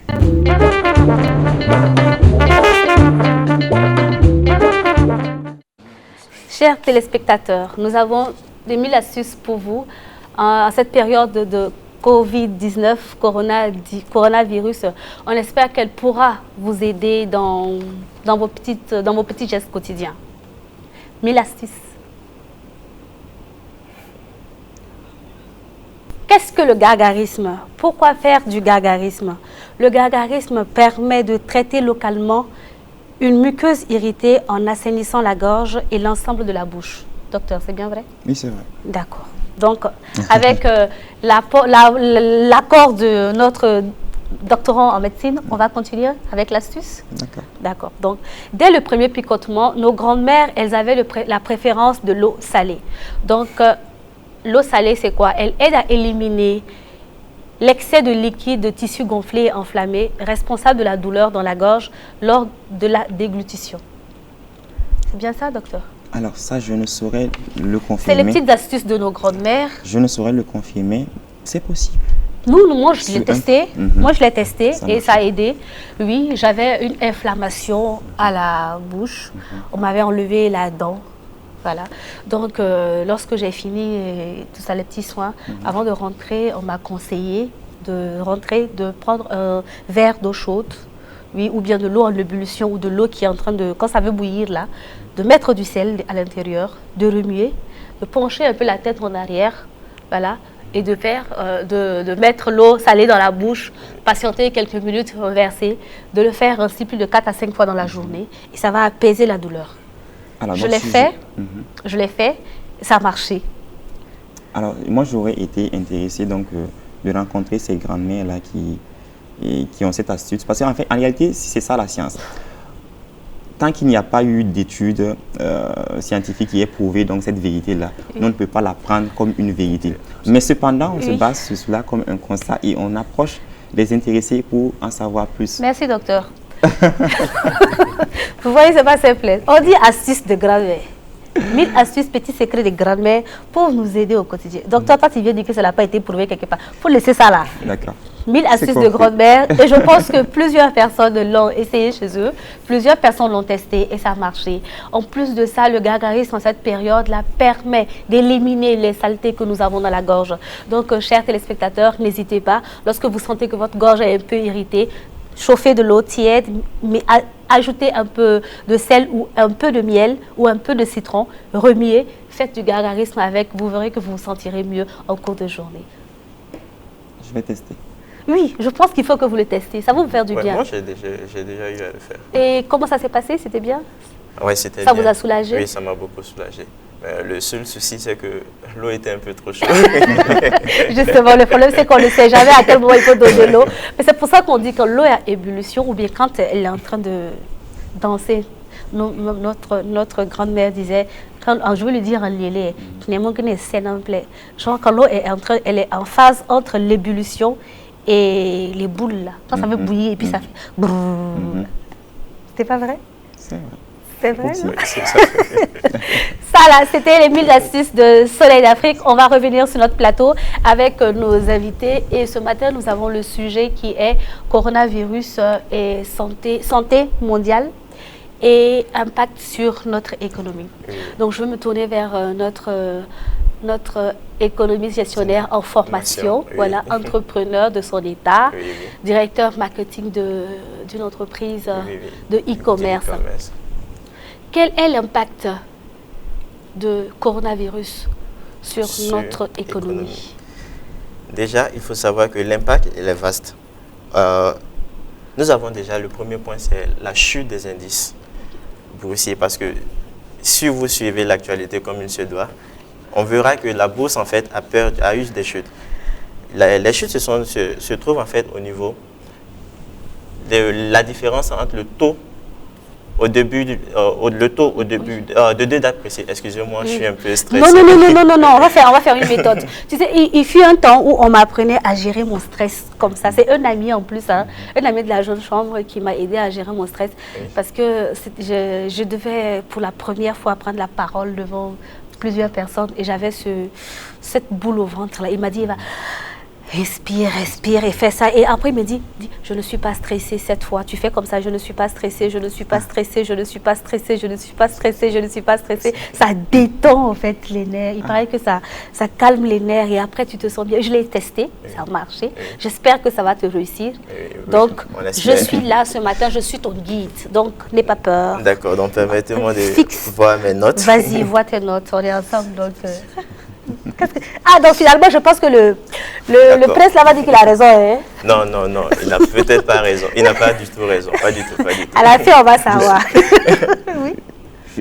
Chers téléspectateurs, nous avons des 1000 astuces pour vous en cette période de Covid-19, coronavirus. On espère qu'elle pourra vous aider dans vos petits gestes quotidiens. 1000 astuces. Qu'est-ce que le gargarisme? Pourquoi faire du gargarisme? Le gargarisme permet de traiter localement une muqueuse irritée en assainissant la gorge et l'ensemble de la bouche. Docteur, c'est bien vrai? Oui, c'est vrai. D'accord. Donc, avec l'accord de notre doctorant en médecine, on va continuer avec l'astuce? D'accord. D'accord. Donc, dès le premier picotement, nos grandes-mères, elles avaient la préférence de l'eau salée. Donc, l'eau salée, c'est quoi? Elle aide à éliminer l'excès de liquide de tissu gonflé et enflammé, responsable de la douleur dans la gorge lors de la déglutition. C'est bien ça, docteur? Alors ça, je ne saurais le confirmer. C'est les petites astuces de nos grandes-mères. Je ne saurais le confirmer. C'est possible. Moi, je l'ai testé. Moi, je l'ai testé et ça a aidé. Oui, j'avais une inflammation à la bouche. On m'avait enlevé la dent. Voilà. Donc, lorsque j'ai fini tout ça, les petits soins, avant de rentrer, on m'a conseillé de prendre un verre d'eau chaude, oui, ou bien de l'eau en ébullition, ou de l'eau qui est en train de, quand ça veut bouillir là, de mettre du sel à l'intérieur, de remuer, de pencher un peu la tête en arrière, voilà, et de mettre l'eau salée dans la bouche, patienter quelques minutes, reverser, de le faire ainsi plus de 4 à 5 fois dans la journée, et ça va apaiser la douleur. Alors, je l'ai fait, ça a marché. Alors, moi, j'aurais été intéressé donc, de rencontrer ces grandes-mères-là qui ont cette astuce. Parce qu'en fait, en réalité, c'est ça la science. Tant qu'il n'y a pas eu d'études scientifiques qui aient prouvé donc, cette vérité-là, on ne peut pas la prendre comme une vérité. Mais cependant, on se base sur cela comme un constat et on approche les intéressés pour en savoir plus. Merci, docteur. Vous voyez, c'est pas simple. On dit astuces de grand-mère. 1000 astuces, petits secrets de grand-mère pour nous aider au quotidien. Docteur, toi, tu viens de dire que ça n'a pas été prouvé quelque part. Il faut laisser ça là. D'accord. 1000 astuces de grand-mère. Et je pense que plusieurs personnes l'ont essayé chez eux. Plusieurs personnes l'ont testé et ça a marché. En plus de ça, le gargarisme en cette période-là permet d'éliminer les saletés que nous avons dans la gorge. Donc, chers téléspectateurs, n'hésitez pas. Lorsque vous sentez que votre gorge est un peu irritée, chauffez de l'eau tiède, mais ajoutez un peu de sel ou un peu de miel ou un peu de citron, remuez, faites du gargarisme avec, vous verrez que vous vous sentirez mieux en cours de journée. Je vais tester. Oui, je pense qu'il faut que vous le testiez, ça va vous faire du bien. Moi, j'ai déjà eu à le faire. Et comment ça s'est passé? C'était bien? Oui, c'était bien. Ça vous a soulagé? Oui, ça m'a beaucoup soulagé. Le seul souci, c'est que l'eau était un peu trop chaude. Justement, le problème, c'est qu'on ne sait jamais à quel moment il faut donner l'eau. Mais c'est pour ça qu'on dit que l'eau est à ébullition, ou bien quand elle est en train de danser. Notre grand-mère disait, je veux lui dire en lélé, genre quand l'eau elle est en phase entre l'ébullition et les boules là. Quand ça veut bouillir et puis ça fait... C'était pas vrai? C'est vrai. C'est vrai, non? Ça là, c'était les 1000 astuces de Soleil d'Afrique. On va revenir sur notre plateau avec nos invités. Et ce matin, nous avons le sujet qui est coronavirus et santé mondiale et impact sur notre économie. Donc, je veux me tourner vers notre économiste gestionnaire en formation, voilà, entrepreneur de son état, directeur marketing d'une entreprise de e-commerce. Quel est l'impact de coronavirus sur notre économie? Déjà, il faut savoir que l'impact est vaste. Nous avons déjà le premier point, c'est la chute des indices boursiers. Parce que si vous suivez l'actualité comme il se doit, on verra que la bourse en fait a eu des chutes. Les chutes se trouvent en fait au niveau de la différence entre le taux au début, de 2 dates précises. Excusez-moi, je suis un peu stressée. Non, on va faire une méthode. Tu sais, il fut un temps où on m'apprenait à gérer mon stress comme ça. C'est un ami en plus, un ami de la jeune chambre qui m'a aidé à gérer mon stress. Parce que je devais pour la première fois prendre la parole devant plusieurs personnes et j'avais cette boule au ventre là. Il m'a dit, Eva, respire et fais ça. Et après, il me dit, je ne suis pas stressée cette fois. Tu fais comme ça, je ne suis pas stressée, je ne suis pas stressée, je ne suis pas stressée, je ne suis pas stressée, je ne suis pas stressée. Ça détend en fait les nerfs. Il paraît que ça calme les nerfs et après tu te sens bien. Je l'ai testé, ça a marché. J'espère que ça va te réussir. Donc, je suis là ce matin, je suis ton guide. Donc, n'aie pas peur. D'accord, donc permettez-moi de voir mes notes. Vas-y, vois tes notes, on est ensemble. Donc, donc finalement, je pense que le prince là va dire qu'il a raison. Hein? Non, il n'a peut-être pas raison. Il n'a pas du tout raison. Pas du tout. À la fin, on va savoir. Oui.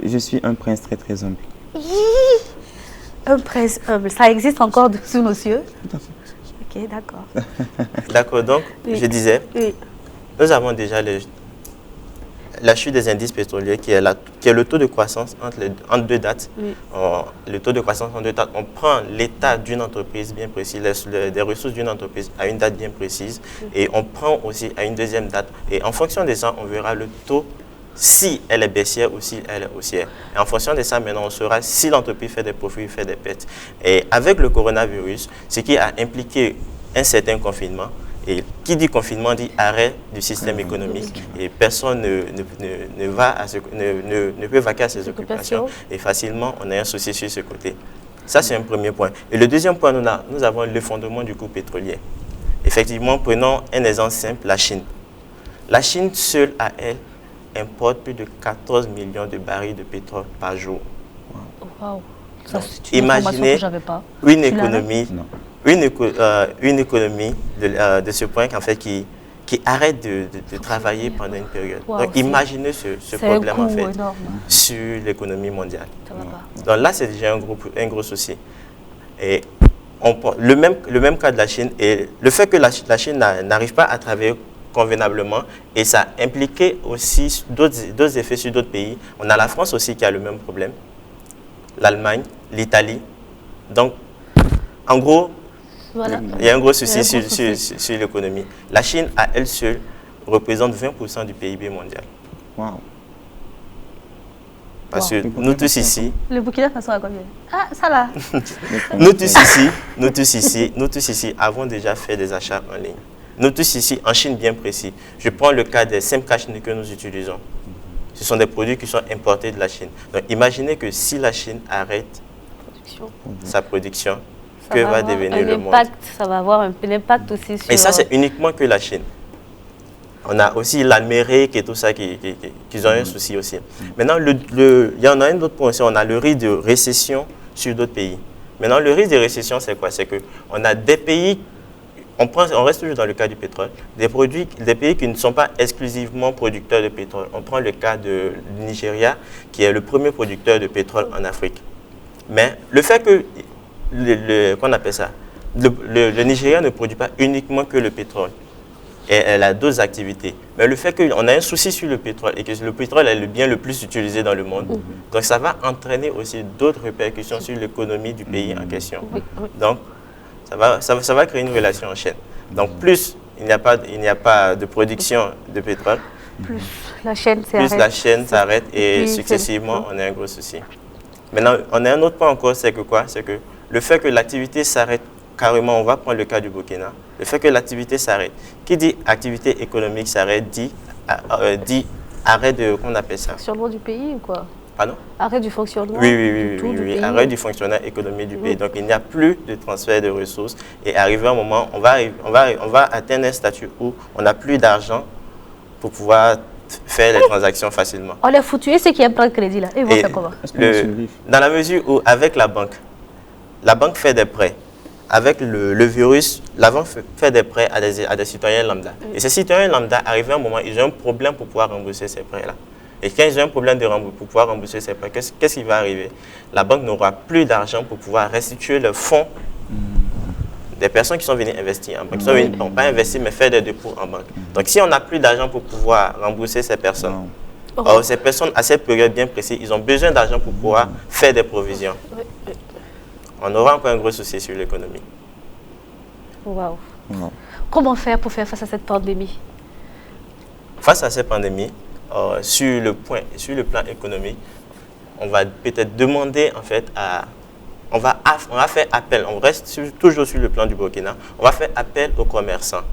Je suis un prince très très humble. Un prince humble, ça existe encore sous nos cieux? Tout à fait. Ok, d'accord. D'accord, donc je disais, nous avons déjà la chute des indices pétroliers qui est le taux de croissance entre 2 dates. Le taux de croissance en 2 dates, on prend l'état d'une entreprise bien précis, des ressources d'une entreprise à une date bien précise et on prend aussi à une deuxième date. Et en fonction de ça, on verra le taux si elle est baissière ou si elle est haussière. Et en fonction de ça, maintenant, on saura si l'entreprise fait des profits ou fait des pertes. Et avec le coronavirus, ce qui a impliqué un certain confinement, Et qui dit confinement dit arrêt du système économique. Et personne ne peut vaquer à ses occupations. Et facilement, on a un souci sur ce côté. Ça, c'est un premier point. Et le deuxième point, nous avons l'effondrement du coût pétrolier. Effectivement, prenons un exemple simple, la Chine. La Chine, seule à elle, importe plus de 14 millions de barils de pétrole par jour. Wow. Donc, imaginez une économie, une économie de ce point en fait, qui arrête de travailler pendant une période. Wow, donc, imaginez ce problème en fait, sur l'économie mondiale. Donc là, c'est déjà un gros souci. Et le même cas de la Chine, et le fait que la Chine n'arrive pas à travailler convenablement, et ça impliquait aussi d'autres effets sur d'autres pays. On a la France aussi qui a le même problème, l'Allemagne, l'Italie. Donc, en gros, voilà. Il y a un gros souci sur l'économie. La Chine, à elle seule, représente 20% du PIB mondial. Wow. Parce que nous tous ici... Le Burkina Faso a combien? Ah, ça là. nous tous ici avons déjà fait des achats en ligne. Nous tous ici, en Chine bien précis, je prends le cas des SIM cash que nous utilisons. Ce sont des produits qui sont importés de la Chine. Donc imaginez que si la Chine arrête sa production, que va devenir le monde? Ça va avoir un impact aussi sur... Et ça, c'est uniquement que la Chine. On a aussi l'Amérique et tout ça qui ont un souci aussi. Maintenant, il y en a un autre point aussi, on a le risque de récession sur d'autres pays. Maintenant, le risque de récession, c'est quoi? C'est qu'on a des pays, on reste toujours dans le cas du pétrole, des pays qui ne sont pas exclusivement producteurs de pétrole. On prend le cas du Nigeria, qui est le premier producteur de pétrole en Afrique. Mais le fait que, qu'on appelle ça, le Nigeria ne produit pas uniquement que le pétrole. Et elle a d'autres activités. Mais le fait qu'on a un souci sur le pétrole et que le pétrole est le bien le plus utilisé dans le monde, donc ça va entraîner aussi d'autres répercussions sur l'économie du pays en question. Donc, ça va créer une relation en chaîne. Donc, plus il n'y a pas de production de pétrole, plus la chaîne s'arrête et successivement, on a un gros souci. Maintenant, on a un autre point encore, c'est que quoi? C'est que le fait que l'activité s'arrête carrément, on va prendre le cas du Burkina, le fait que l'activité s'arrête. Qui dit activité économique s'arrête, dit arrêt de, qu'on appelle ça? Fonctionnement du pays ou quoi? Pardon? Arrêt du fonctionnement Oui, arrêt du fonctionnement économique du pays. Donc il n'y a plus de transfert de ressources et arrivé un moment, on va atteindre un statut où on n'a plus d'argent pour pouvoir faire les transactions facilement. On les foutu, et ceux qui aiment prendre crédit là, ils vont faire comment? Dans la mesure où avec la banque fait des prêts. Avec le virus, la banque fait des prêts à des citoyens lambda. Et ces citoyens lambda, arrivé à un moment, ils ont un problème pour pouvoir rembourser ces prêts-là. Et quand ils ont un problème pour pouvoir rembourser ces prêts, qu'est-ce qui va arriver? La banque n'aura plus d'argent pour pouvoir restituer le fonds des personnes qui sont venues investir en banque. Qui sont venues, bon, pas investir, mais faire des dépôts en banque. Donc si on n'a plus d'argent pour pouvoir rembourser ces personnes, ces personnes, à cette période bien précise, ils ont besoin d'argent pour pouvoir faire des provisions. On aura encore un gros souci sur l'économie. Wow. Comment faire pour faire face à cette pandémie? Face à cette pandémie, sur le plan économique, on va peut-être demander en fait on va faire appel, on reste toujours sur le plan du Burkina, on va faire appel aux commerçants,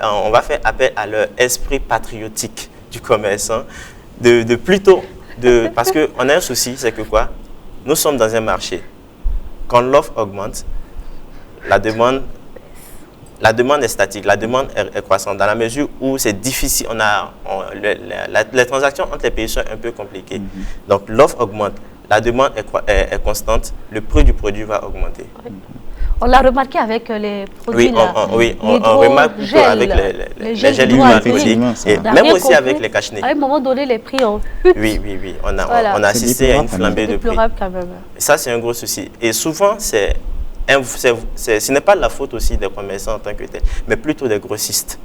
on va faire appel à leur esprit patriotique du commerçant, parce qu'on a un souci, c'est que quoi? Nous sommes dans un marché. Quand l'offre augmente, la demande est statique, la demande est croissante. Dans la mesure où c'est difficile, les transactions entre les pays sont un peu compliquées. Donc l'offre augmente, la demande est constante, le prix du produit va augmenter. On l'a remarqué avec les produits on remarque plutôt avec les gels hydroalcooliques et même aussi avec les cache-nez. À un moment donné, les prix ont chuté. Oui. On a assisté à une flambée de prix. Ça, c'est un gros souci. Et souvent, ce n'est pas la faute aussi des commerçants en tant que tel, mais plutôt des grossistes.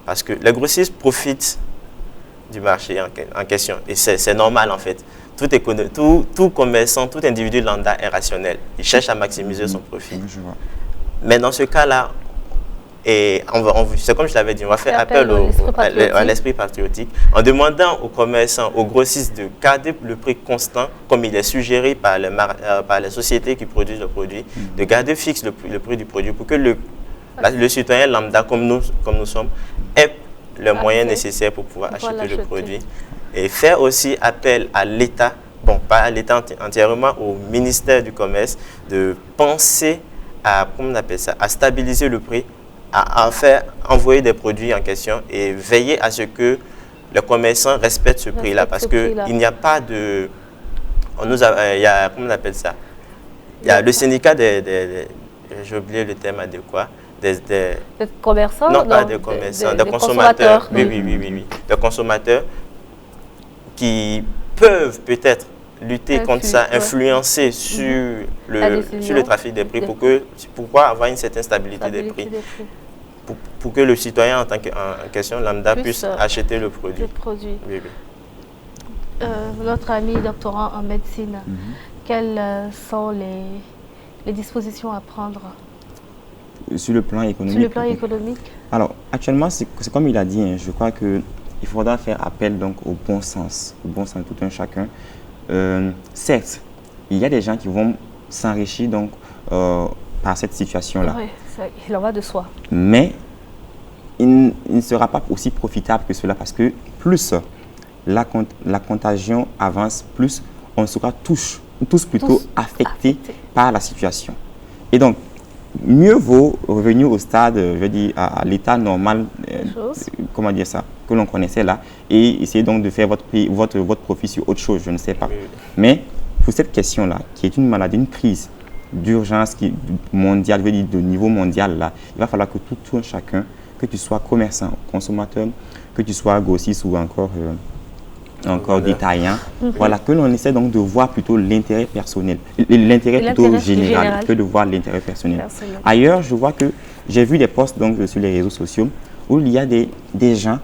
Parce que les grossistes profitent du marché en question. Et c'est normal, en fait. Tout commerçant, tout individu lambda est rationnel. Il cherche à maximiser son profit. Mais dans ce cas-là, c'est comme je l'avais dit, on va faire appel à l'esprit patriotique en demandant aux commerçants, aux grossistes de garder le prix constant comme il est suggéré par les sociétés qui produisent le produit, de garder fixe le prix du produit pour que Le citoyen lambda, comme nous sommes, ait le moyen nécessaire pour pouvoir acheter le produit. Et faire aussi appel à l'État, bon, pas à l'État entièrement, au ministère du Commerce, de penser à, comment on appelle ça, à stabiliser le prix, à faire envoyer des produits en question et veiller à ce que les commerçants respectent ce prix-là. Parce qu'il n'y a pas de... il y a, comment on appelle ça? Il y a le syndicat j'ai oublié le terme adéquat. Des commerçants? Non, pas des commerçants, des consommateurs. Oui. Des consommateurs qui peuvent peut-être lutter contre ça, influencer sur le trafic des prix pourquoi avoir une certaine stabilité des prix. Pour que le citoyen en question lambda puisse acheter le produit. Oui. Notre ami doctorant en médecine, quelles sont les dispositions à prendre sur le plan économique? Alors, actuellement, c'est comme il a dit, je crois qu'il faudra faire appel donc, au bon sens de tout un chacun. Certes, il y a des gens qui vont s'enrichir donc par cette situation-là. Oui, il en va de soi. Mais il ne sera pas aussi profitable que cela parce que plus la contagion avance, plus on sera tous plutôt affectés par la situation. Et donc, mieux vaut revenir au stade, je veux dire, à l'état normal, comment dire ça, que l'on connaissait là, et essayer donc de faire votre profit sur autre chose, je ne sais pas. Mais pour cette question-là, qui est une maladie, une crise d'urgence mondiale, je veux dire, de niveau mondial là, il va falloir que tout un chacun, que tu sois commerçant, consommateur, que tu sois grossiste ou encore détaillant, voilà, que l'on essaie donc de voir plutôt l'intérêt personnel, l'intérêt plutôt général que de voir l'intérêt personnel. Ailleurs, je vois que j'ai vu des posts donc sur les réseaux sociaux où il y a des gens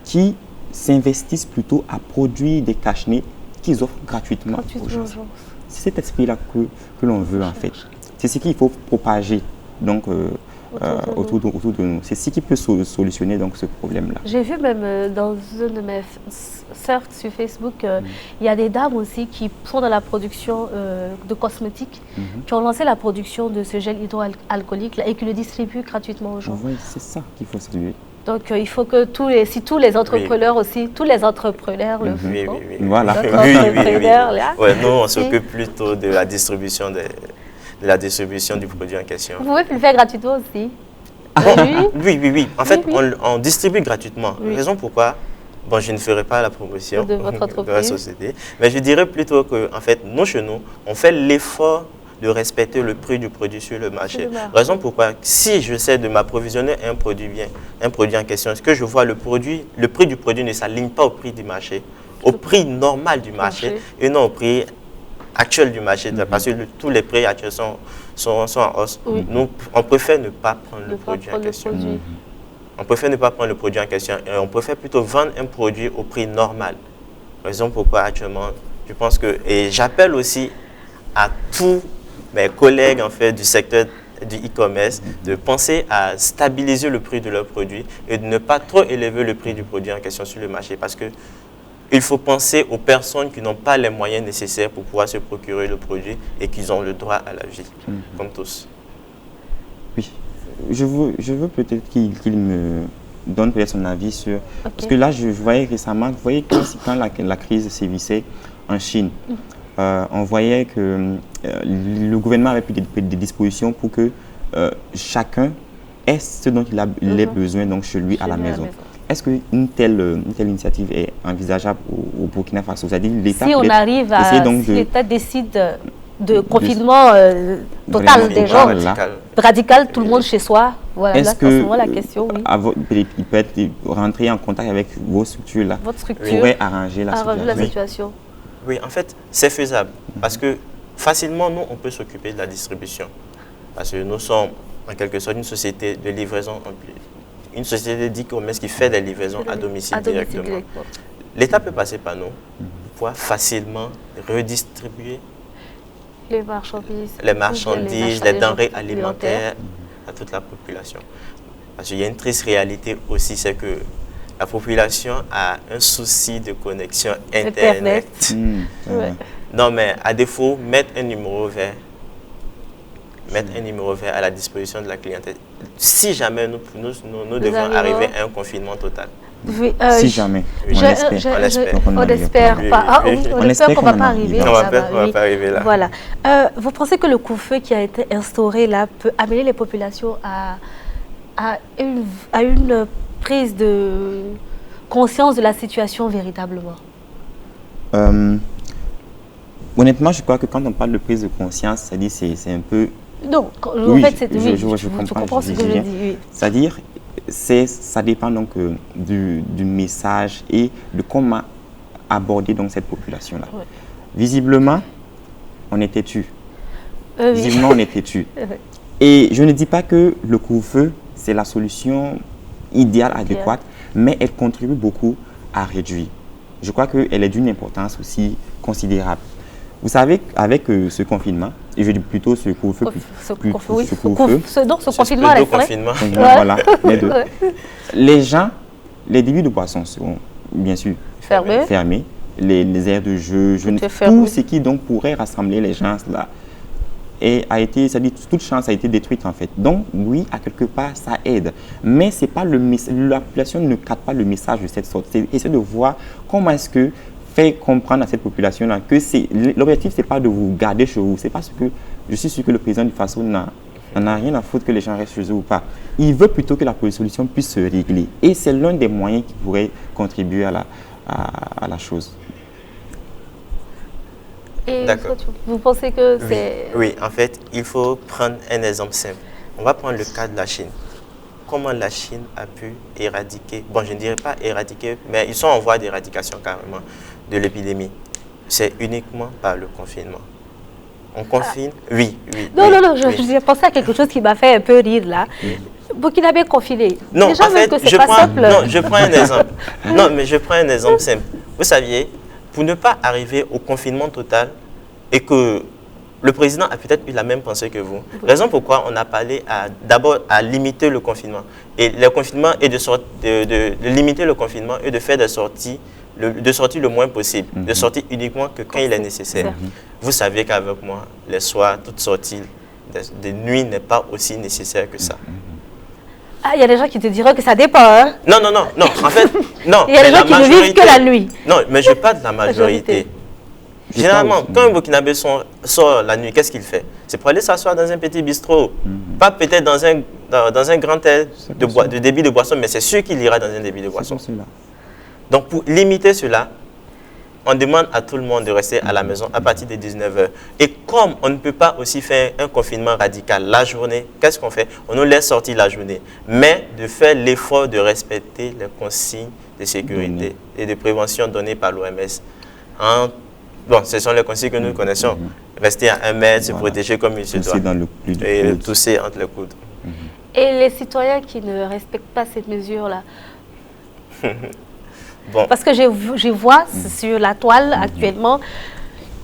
qui s'investissent plutôt à produire des cache-nez qu'ils offrent gratuitement aux gens. C'est cet esprit-là que l'on veut en fait. C'est ce qu'il faut propager donc autour de nous. C'est ce qui peut solutionner donc ce problème-là. J'ai vu même dans une de mes surf sur Facebook, il y a des dames aussi qui sont dans la production de cosmétiques, qui ont lancé la production de ce gel hydroalcoolique et qui le distribuent gratuitement aux gens. Oui, c'est ça qu'il faut saluer. Donc il faut que tous les entrepreneurs aussi, tous les entrepreneurs le font. Oui. Voilà. Ouais, nous, on s'occupe plutôt de la distribution du produit en question. Vous pouvez le faire gratuitement aussi. Oui. En fait, on distribue gratuitement. Raison pourquoi, bon, je ne ferai pas la promotion de votre entreprise, de la société, mais je dirais plutôt que, en fait, nous, chez nous, on fait l'effort de respecter le prix du produit sur le marché. Raison pourquoi, si j'essaie de m'approvisionner un produit en question, est-ce que je vois le prix du produit ne s'aligne pas au prix du marché, au prix normal du marché, et non au prix actuel du marché, parce que tous les prix actuels sont en hausse. Nous, on préfère ne pas prendre le produit en question. On préfère ne pas prendre le produit en question et on préfère plutôt vendre un produit au prix normal. Raison pourquoi actuellement, je pense que, et j'appelle aussi à tous mes collègues en fait du secteur du e-commerce de penser à stabiliser le prix de leurs produits et de ne pas trop élever le prix du produit en question sur le marché parce que il faut penser aux personnes qui n'ont pas les moyens nécessaires pour pouvoir se procurer le produit et qui ont le droit à la vie, comme tous. Oui, je veux peut-être qu'il me donne peut-être son avis sur... Parce que là, je voyais récemment, vous voyez, quand la crise sévissait en Chine, on voyait que le gouvernement avait pris des dispositions pour que chacun ait ce dont il a besoin donc, chez lui à la maison. Est-ce qu'une telle initiative est envisageable au Burkina Faso? C'est-à-dire l'État si on arrive à... Si l'État décide de confinement total des gens, radical, tout le monde chez soi, voilà, là, c'est vraiment la question. Il peut être rentrer en contact avec vos structures là, votre structure pourrait arranger la situation. Oui, en fait, c'est faisable parce que facilement, nous, on peut s'occuper de la distribution. Parce que nous sommes en quelque sorte une société de livraison en plus. Une société d'e-commerce qui fait des livraisons à domicile directement. L'État peut passer par nous pour pouvoir facilement redistribuer les marchandises, les denrées alimentaires à toute la population. Parce qu'il y a une triste réalité aussi, c'est que la population a un souci de connexion Internet. Non, mais à défaut, mettre un numéro vert à la disposition de la clientèle. si jamais nous devons arriver à un confinement total. Oui, si jamais, on espère. On espère pas. On espère qu'on ne va pas arriver. On va pas arriver là. Voilà. Vous pensez que le couvre-feu qui a été instauré là peut amener les populations à une prise de conscience de la situation véritablement? Honnêtement, je crois que quand on parle de prise de conscience, c'est un peu... Non, oui, en fait, je comprends ce que je dis. Oui. C'est-à-dire, ça dépend donc du message et de comment aborder donc cette population-là. Oui. Visiblement, on est têtu. Visiblement, on est têtu. Et je ne dis pas que le couvre-feu, c'est la solution idéale, adéquate, mais elle contribue beaucoup à réduire. Je crois qu'elle est d'une importance aussi considérable. Vous savez, avec ce confinement, et je dis plutôt ce couvre-feu, ce confinement, voilà, les deux. Les gens, les débits de boissons seront bien sûr fermés, les aires de jeu, tout ce qui donc pourrait rassembler les gens là, et toute chance a été détruite en fait. Donc oui, à quelque part, ça aide. Mais c'est pas la population ne capte pas le message de cette sorte. C'est essayer de voir comment est-ce que faire comprendre à cette population-là que l'objectif, ce n'est pas de vous garder chez vous. C'est parce que je suis sûr que le président du Faso n'en a rien à foutre que les gens restent chez eux ou pas. Il veut plutôt que la solution puisse se régler. Et c'est l'un des moyens qui pourrait contribuer à la chose. D'accord. Vous pensez que c'est... Oui, en fait, il faut prendre un exemple simple. On va prendre le cas de la Chine. Comment la Chine a pu éradiquer, bon, je ne dirais pas éradiquer, mais ils sont en voie d'éradication carrément de l'épidémie. C'est uniquement par le confinement. On confine, oui. Non, j'ai pensé à quelque chose qui m'a fait un peu rire là. Burkinabé confiné. Non, déjà, en fait, que c'est pas simple. Non, je prends un exemple. Non, mais je prends un exemple simple. Vous saviez, pour ne pas arriver au confinement total et que le président a peut-être eu la même pensée que vous. Raison pourquoi on a parlé d'abord à limiter le confinement. Et le confinement est de limiter le confinement et de faire des sorties, de sortir le moins possible, de sortir uniquement que quand il est nécessaire. Vous savez qu'avec moi, les soirs, toute sortie de nuit n'est pas aussi nécessaire que ça. Ah, il y a des gens qui te diront que ça dépend, hein? Non, en fait, non. Il y a des gens qui ne vivent que la nuit. Non, mais je parle de la majorité. Généralement, quand un Burkinabé sort la nuit, qu'est-ce qu'il fait? C'est pour aller s'asseoir dans un petit bistrot. Pas peut-être dans un grand air de débit de boisson, mais c'est sûr qu'il ira dans un débit de boisson. Donc, pour limiter cela, on demande à tout le monde de rester à la maison à partir de 19h. Et comme on ne peut pas aussi faire un confinement radical la journée, qu'est-ce qu'on fait? On nous laisse sortir la journée. Mais de faire l'effort de respecter les consignes de sécurité et de prévention données par l'OMS. Bon, ce sont les consignes que nous connaissons. Rester à 1 mètre, se protéger comme il se doit. Et tousser entre les coudes. Et les citoyens qui ne respectent pas ces mesures-là? Bon. Parce que je vois sur la toile actuellement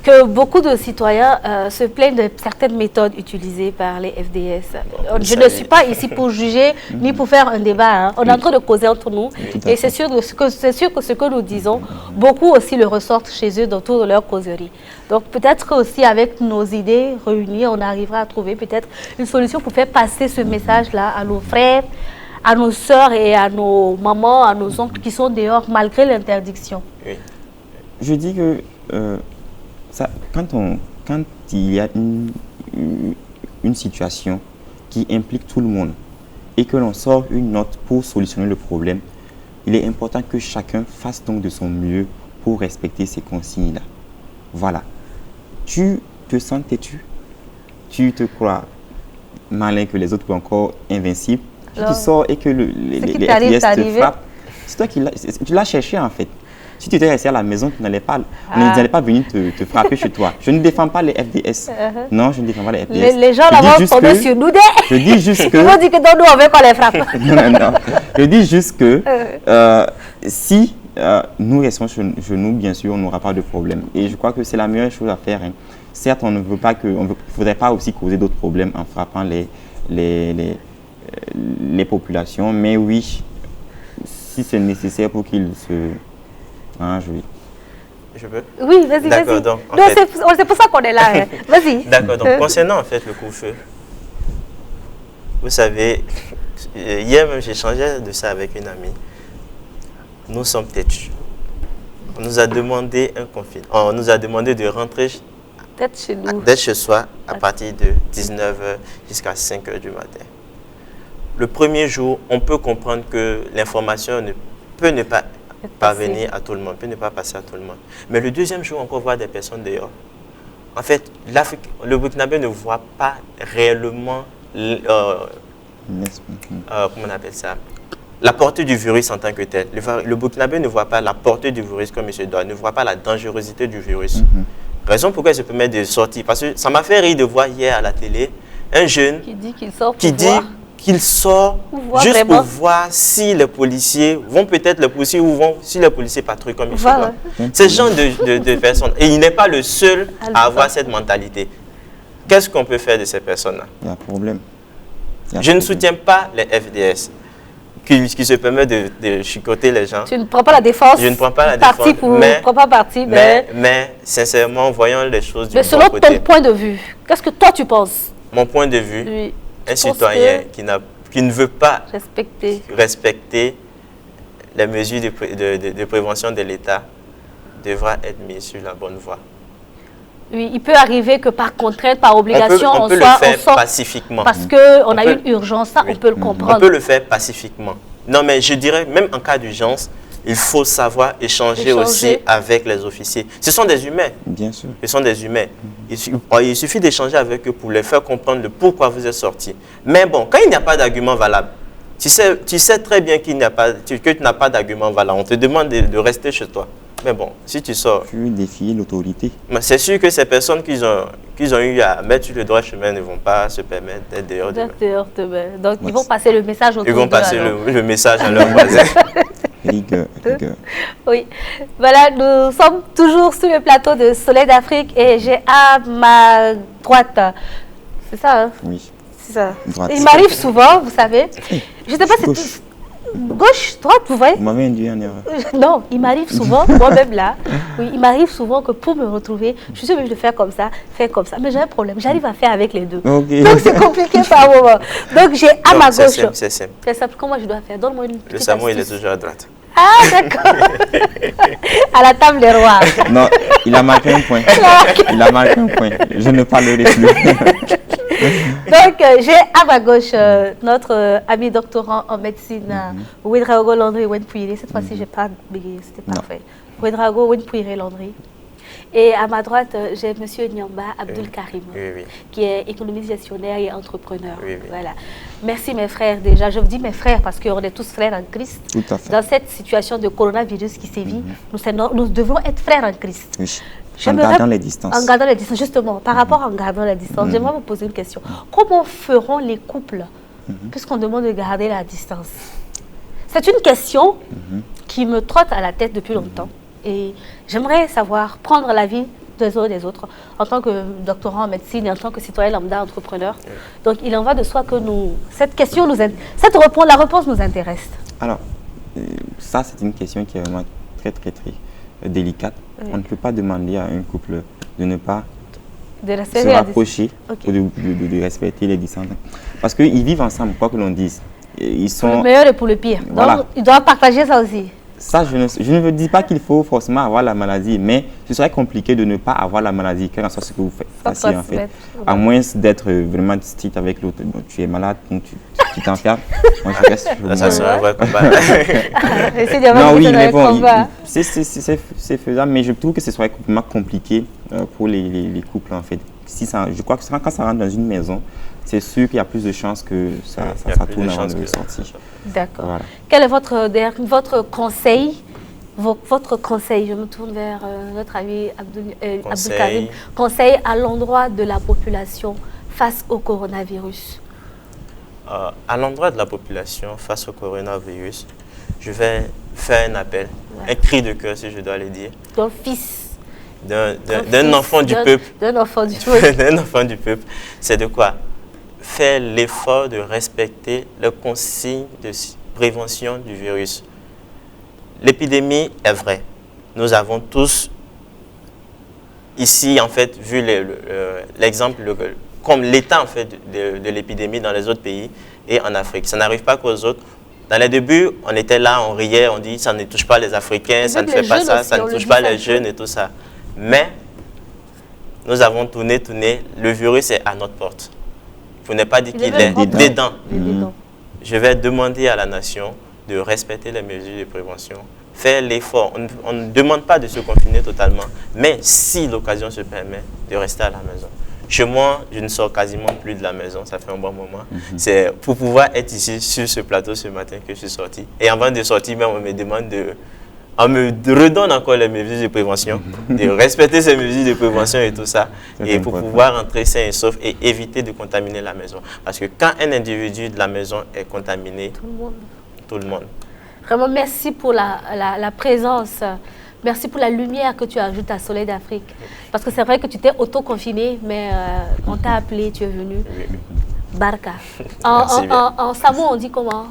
que beaucoup de citoyens se plaignent de certaines méthodes utilisées par les FDS. Bon, je ne suis pas ici pour juger ni pour faire un débat. Hein. On est en train de causer entre nous. Et c'est sûr que ce que nous disons, beaucoup aussi le ressortent chez eux dans toutes leurs causeries. Donc peut-être aussi avec nos idées réunies, on arrivera à trouver peut-être une solution pour faire passer ce message-là à nos frères, à nos sœurs et à nos mamans, à nos oncles qui sont dehors malgré l'interdiction. Oui. Je dis que quand il y a une situation qui implique tout le monde et que l'on sort une note pour solutionner le problème, il est important que chacun fasse donc de son mieux pour respecter ces consignes-là. Voilà. Tu te sens têtu, tu te crois malin que les autres ou encore invincibles, tu sors et que les FDS te frappent. C'est toi tu l'as cherché en fait. Si tu étais resté à la maison, tu n'allais pas venir te frapper chez toi. Je ne défends pas les FDS. Non, je ne défends pas les FDS. Les gens là-bas tombent sur nous. Je dis juste que... Ils vont dire que nous, on veut qu'on les frappe. Non. Je dis juste que si nous restons chez nous, bien sûr, on n'aura pas de problème. Et je crois que c'est la meilleure chose à faire. Hein. Certes, on ne veut pas faudrait pas aussi causer d'autres problèmes en frappant les populations. Mais oui, si c'est nécessaire pour qu'ils se... Je peux? Oui, vas-y. D'accord, donc c'est pour ça qu'on est là. Hein. Vas-y. D'accord, donc concernant en fait le couvre-feu, Vous savez, hier même, j'échangeais de ça avec une amie. Nous sommes têtus. On nous a demandé un confinement. On nous a demandé de rentrer d'être chez soi à partir de 19h jusqu'à 5h du matin. Le premier jour, on peut comprendre que l'information peut ne pas parvenir à tout le monde, peut ne pas passer à tout le monde. Mais le deuxième jour, on peut voir des personnes dehors. En fait, le Burkinabé ne voit pas réellement, comment on appelle ça, la portée du virus en tant que tel. Le Burkinabé ne voit pas la portée du virus comme il se doit, ne voit pas la dangerosité du virus. Raison pourquoi il se permet de sortir. Parce que ça m'a fait rire de voir hier à la télé un jeune qui dit qu'il sort juste pour voir si les policiers vont peut-être le poursuivre ou si les policiers patrouillent comme il se doit. C'est ce genre de personnes. Et il n'est pas le seul à avoir cette mentalité. Qu'est-ce qu'on peut faire de ces personnes-là? Il y a un problème. Je ne soutiens pas les FDS qui se permettent de chicoter les gens. Tu ne prends pas la défense. Je ne prends pas la défense. Mais sincèrement, voyons les choses du bon côté. Mais selon ton point de vue, qu'est-ce que toi tu penses? Mon point de vue, oui. Un citoyen qui ne veut pas respecter les mesures de prévention de l'État devra être mis sur la bonne voie. Oui, il peut arriver que par contrainte, par obligation, on peut le faire pacifiquement. Parce qu'on a une urgence, ça, oui. On peut le comprendre. On peut le faire pacifiquement. Non, mais je dirais, même en cas d'urgence, il faut savoir échanger aussi avec les officiers. Ce sont des humains. Bien sûr. Ce sont des humains. Il suffit d'échanger avec eux pour les faire comprendre le pourquoi vous êtes sortis. Mais bon, quand il n'y a pas d'argument valable, tu sais très bien que tu n'as pas d'argument valable. On te demande de rester chez toi. Mais bon, si tu sors... Tu défies l'autorité. C'est sûr que ces personnes qu'ils ont eu à mettre sur le droit chemin ne vont pas se permettre d'être dehors demain. Donc, ils vont passer le message autour d'eux. Ils vont passer le message à leurs voisins. Rigueur. Oui. Voilà, nous sommes toujours sur le plateau de Soleil d'Afrique et j'ai à ma droite... C'est ça, hein? Oui. C'est ça. Droite. Il m'arrive souvent, vous savez. Je ne sais pas si... Gauche, droite, vous voyez? Vous m'avez induit en erreur. Non, il m'arrive souvent, moi-même là, oui, il m'arrive souvent que pour me retrouver, je suis obligée de faire comme ça. Mais j'ai un problème, j'arrive à faire avec les deux. Okay. Donc c'est compliqué par moment. Donc j'ai à ma gauche. C'est simple. C'est simple. Comment je dois faire? Donne-moi une petite Le savon, il est toujours à droite. Ah, d'accord. À la table des rois. Non, il a marqué un point. Il a marqué un point. Je ne parlerai plus. Donc, j'ai à ma gauche notre ami doctorant en médecine, Ouedraogo Landry Wenpouire. Cette fois-ci, je n'ai pas bégayé, c'était parfait. Ouedraogo Wenpouire Landry. Et à ma droite, j'ai M. Nyamba Abdul Karim, qui est économiste gestionnaire et entrepreneur. Voilà. Merci mes frères déjà. Je vous dis mes frères parce qu'on est tous frères en Christ. Tout à fait. Dans cette situation de coronavirus qui sévit, nous devons être frères en Christ. Oui. En gardant les distances. En gardant les distances, justement. Par rapport en gardant les distances, j'aimerais vous poser une question. Comment feront les couples puisqu'on demande de garder la distance? C'est une question qui me trotte à la tête depuis longtemps. Et j'aimerais savoir, prendre l'avis des uns et des autres, en tant que doctorant en médecine et en tant que citoyen lambda entrepreneur. Donc, il en va de soi que cette question, la réponse nous intéresse. Alors, ça, c'est une question qui est vraiment très, très, très délicate. On ne peut pas demander à un couple de ne pas se rapprocher ou de respecter les distances. Parce qu'ils vivent ensemble, quoi que l'on dise. Ils sont... Pour le meilleur et pour le pire. Voilà. Donc, ils doivent partager ça aussi. Ça, je ne dis pas qu'il faut forcément avoir la maladie, mais ce serait compliqué de ne pas avoir la maladie, quel que soit ce que vous fassiez en fait. À moins d'être vraiment strict avec l'autre. Bon, tu es malade, donc tu t'enfermes. Moi, je reste. Ça serait un vrai combat. Non, oui, mais bon, c'est faisable, mais je trouve que ce serait complètement compliqué pour les couples en fait. Je crois que quand ça rentre dans une maison, c'est sûr qu'il y a plus de chances que ça tourne avant de sortir. D'accord. Voilà. Quel est votre conseil? Votre conseil, je me tourne vers notre ami Abdul Karim. Conseil à l'endroit de la population face au coronavirus. À l'endroit de la population face au coronavirus, je vais faire un appel, un cri de cœur si je dois le dire. Ton fils. D'un enfant du peuple. D'un enfant du peuple. D'un enfant du peuple. C'est de quoi? Faire l'effort de respecter les consignes de prévention du virus. L'épidémie est vraie. Nous avons tous ici, en fait, vu l'exemple comme l'état en fait de l'épidémie dans les autres pays et en Afrique. Ça n'arrive pas qu'aux autres. Dans les débuts, on était là, on riait, on dit ça ne touche pas les Africains, ça ne fait pas ça, ça ne touche pas les jeunes et tout ça. Mais nous avons tourné, le virus est à notre porte. Vous n'avez pas dit qu'il est dedans. Je vais demander à la nation de respecter les mesures de prévention, faire l'effort. On ne demande pas de se confiner totalement, mais si l'occasion se permet, de rester à la maison. Chez moi, je ne sors quasiment plus de la maison, ça fait un bon moment. C'est pour pouvoir être ici sur ce plateau ce matin que je suis sorti. Et avant de sortir, même, on me demande on me redonne encore les mesures de prévention, de respecter ces mesures de prévention et tout ça, et pour pouvoir entrer sain et sauf et éviter de contaminer la maison. Parce que quand un individu de la maison est contaminé, tout le monde. Vraiment, merci pour la présence. Merci pour la lumière que tu ajoutes à Soleil d'Afrique. Parce que c'est vrai que tu t'es auto-confiné, mais on t'a appelé, tu es venu. Barka. En Samo, on dit comment?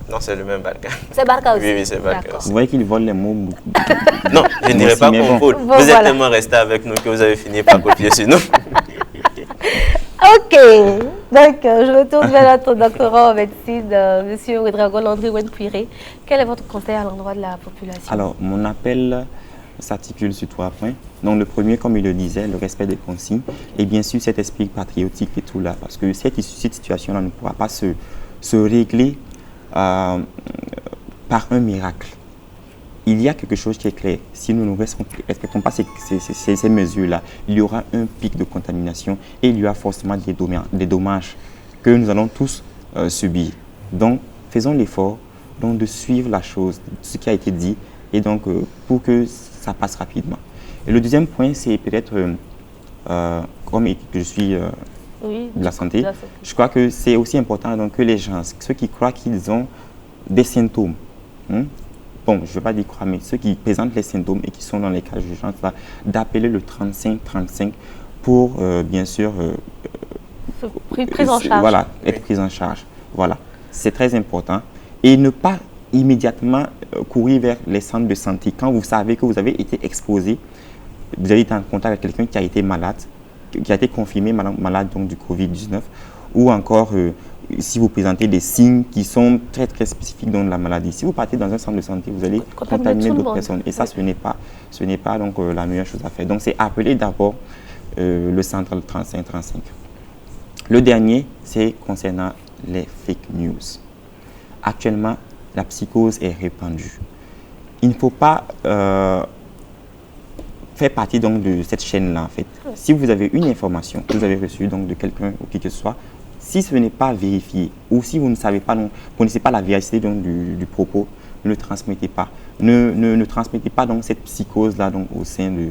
Non, c'est le même Barka. C'est Barka aussi? Oui, c'est Barka aussi. Vous voyez qu'il vole les mots. Non, je ne dirais pas qu'on vole. Vous êtes tellement resté avec nous que vous avez fini par copier sur nous. Ok, donc je retourne vers notre doctorant en médecine, M. Ouedraogo Landry Wenpuiré. Quel est votre conseil à l'endroit de la population? Alors, mon appel s'articule sur 3 points. Donc, le premier, comme il le disait, le respect des consignes. Et bien sûr, cet esprit patriotique et tout là. Parce que cette situation-là ne pourra pas se régler par un miracle. Il y a quelque chose qui est clair. Si nous ne respectons pas ces mesures-là, il y aura un pic de contamination et il y aura forcément des dommages que nous allons tous subir. Donc, faisons l'effort de suivre la chose, ce qui a été dit, et donc pour que ça passe rapidement. Et le deuxième point, c'est peut-être, comme je suis de la santé, je crois que c'est aussi important donc, que les gens, ceux qui croient qu'ils ont des symptômes, bon, je ne vais pas dire croire, mais ceux qui présentent les symptômes et qui sont dans les cas d'urgence, d'appeler le 35-35 pour, bien sûr, prise en charge. Voilà, être pris en charge. Voilà, c'est très important. Et ne pas immédiatement courir vers les centres de santé quand vous savez que vous avez été exposé, vous avez été en contact avec quelqu'un qui a été malade, qui a été confirmé malade donc, du Covid-19, ou encore si vous présentez des signes qui sont très très spécifiques dans la maladie. Si vous partez dans un centre de santé, vous allez contaminer d'autres personnes. Et ça, ce n'est pas donc, la meilleure chose à faire. Donc, c'est appeler d'abord le centre 35-35. Le dernier, c'est concernant les fake news. Actuellement, la psychose est répandue. Il ne faut pas faire partie donc, de cette chaîne-là, en fait. Si vous avez une information que vous avez reçue donc, de quelqu'un ou qui que ce soit, si ce n'est pas vérifié, ou si vous ne savez pas, vous ne connaissez pas la véracité donc, du propos, ne le transmettez pas. Ne transmettez pas donc, cette psychose-là donc, au sein de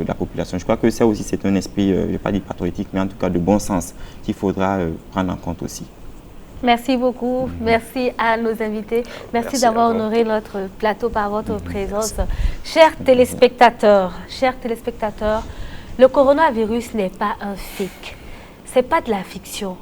la population. Je crois que ça aussi, c'est un esprit, je ne vais pas dire patriotique, mais en tout cas de bon sens qu'il faudra prendre en compte aussi. Merci beaucoup. Merci à nos invités. Merci d'avoir honoré notre plateau par votre présence. Chers téléspectateurs, le coronavirus n'est pas un fake. Ce n'est pas de la fiction.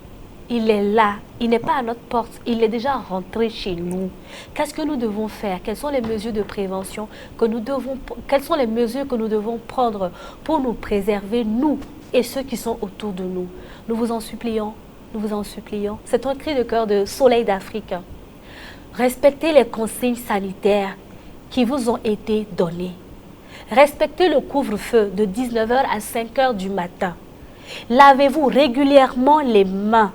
Il est là, il n'est pas à notre porte, il est déjà rentré chez nous. Qu'est-ce que nous devons faire? Quelles sont les mesures de prévention que nous devons, quelles sont les mesures que nous devons prendre pour nous préserver, nous et ceux qui sont autour de nous? Nous vous en supplions, nous vous en supplions. C'est un cri de cœur de Soleil d'Afrique. Respectez les consignes sanitaires qui vous ont été données. Respectez le couvre-feu de 19h à 5h du matin. Lavez-vous régulièrement les mains.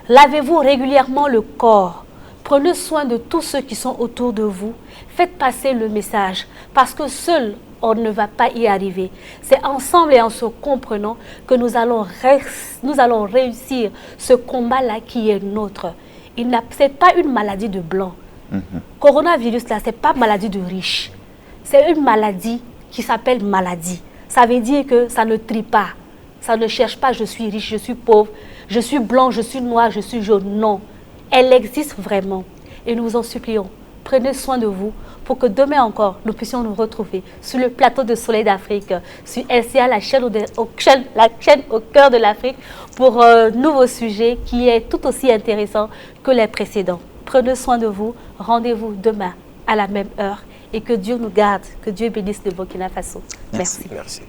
Lavez-vous régulièrement le corps. Prenez soin de tous ceux qui sont autour de vous. Faites passer le message parce que seul, on ne va pas y arriver. C'est ensemble et en se comprenant que nous allons réussir ce combat-là qui est nôtre. Ce n'est pas une maladie de blanc. Coronavirus, là, ce n'est pas maladie de riche. C'est une maladie qui s'appelle maladie. Ça veut dire que ça ne trie pas. Ça ne cherche pas, je suis riche, je suis pauvre, je suis blanc, je suis noir, je suis jaune. Non, elle existe vraiment. Et nous vous en supplions, prenez soin de vous pour que demain encore, nous puissions nous retrouver sur le plateau de Soleil d'Afrique, sur LCA, la chaîne au cœur de l'Afrique, pour un nouveau sujet qui est tout aussi intéressant que les précédents. Prenez soin de vous, rendez-vous demain à la même heure et que Dieu nous garde, que Dieu bénisse le Burkina Faso. Merci. Merci.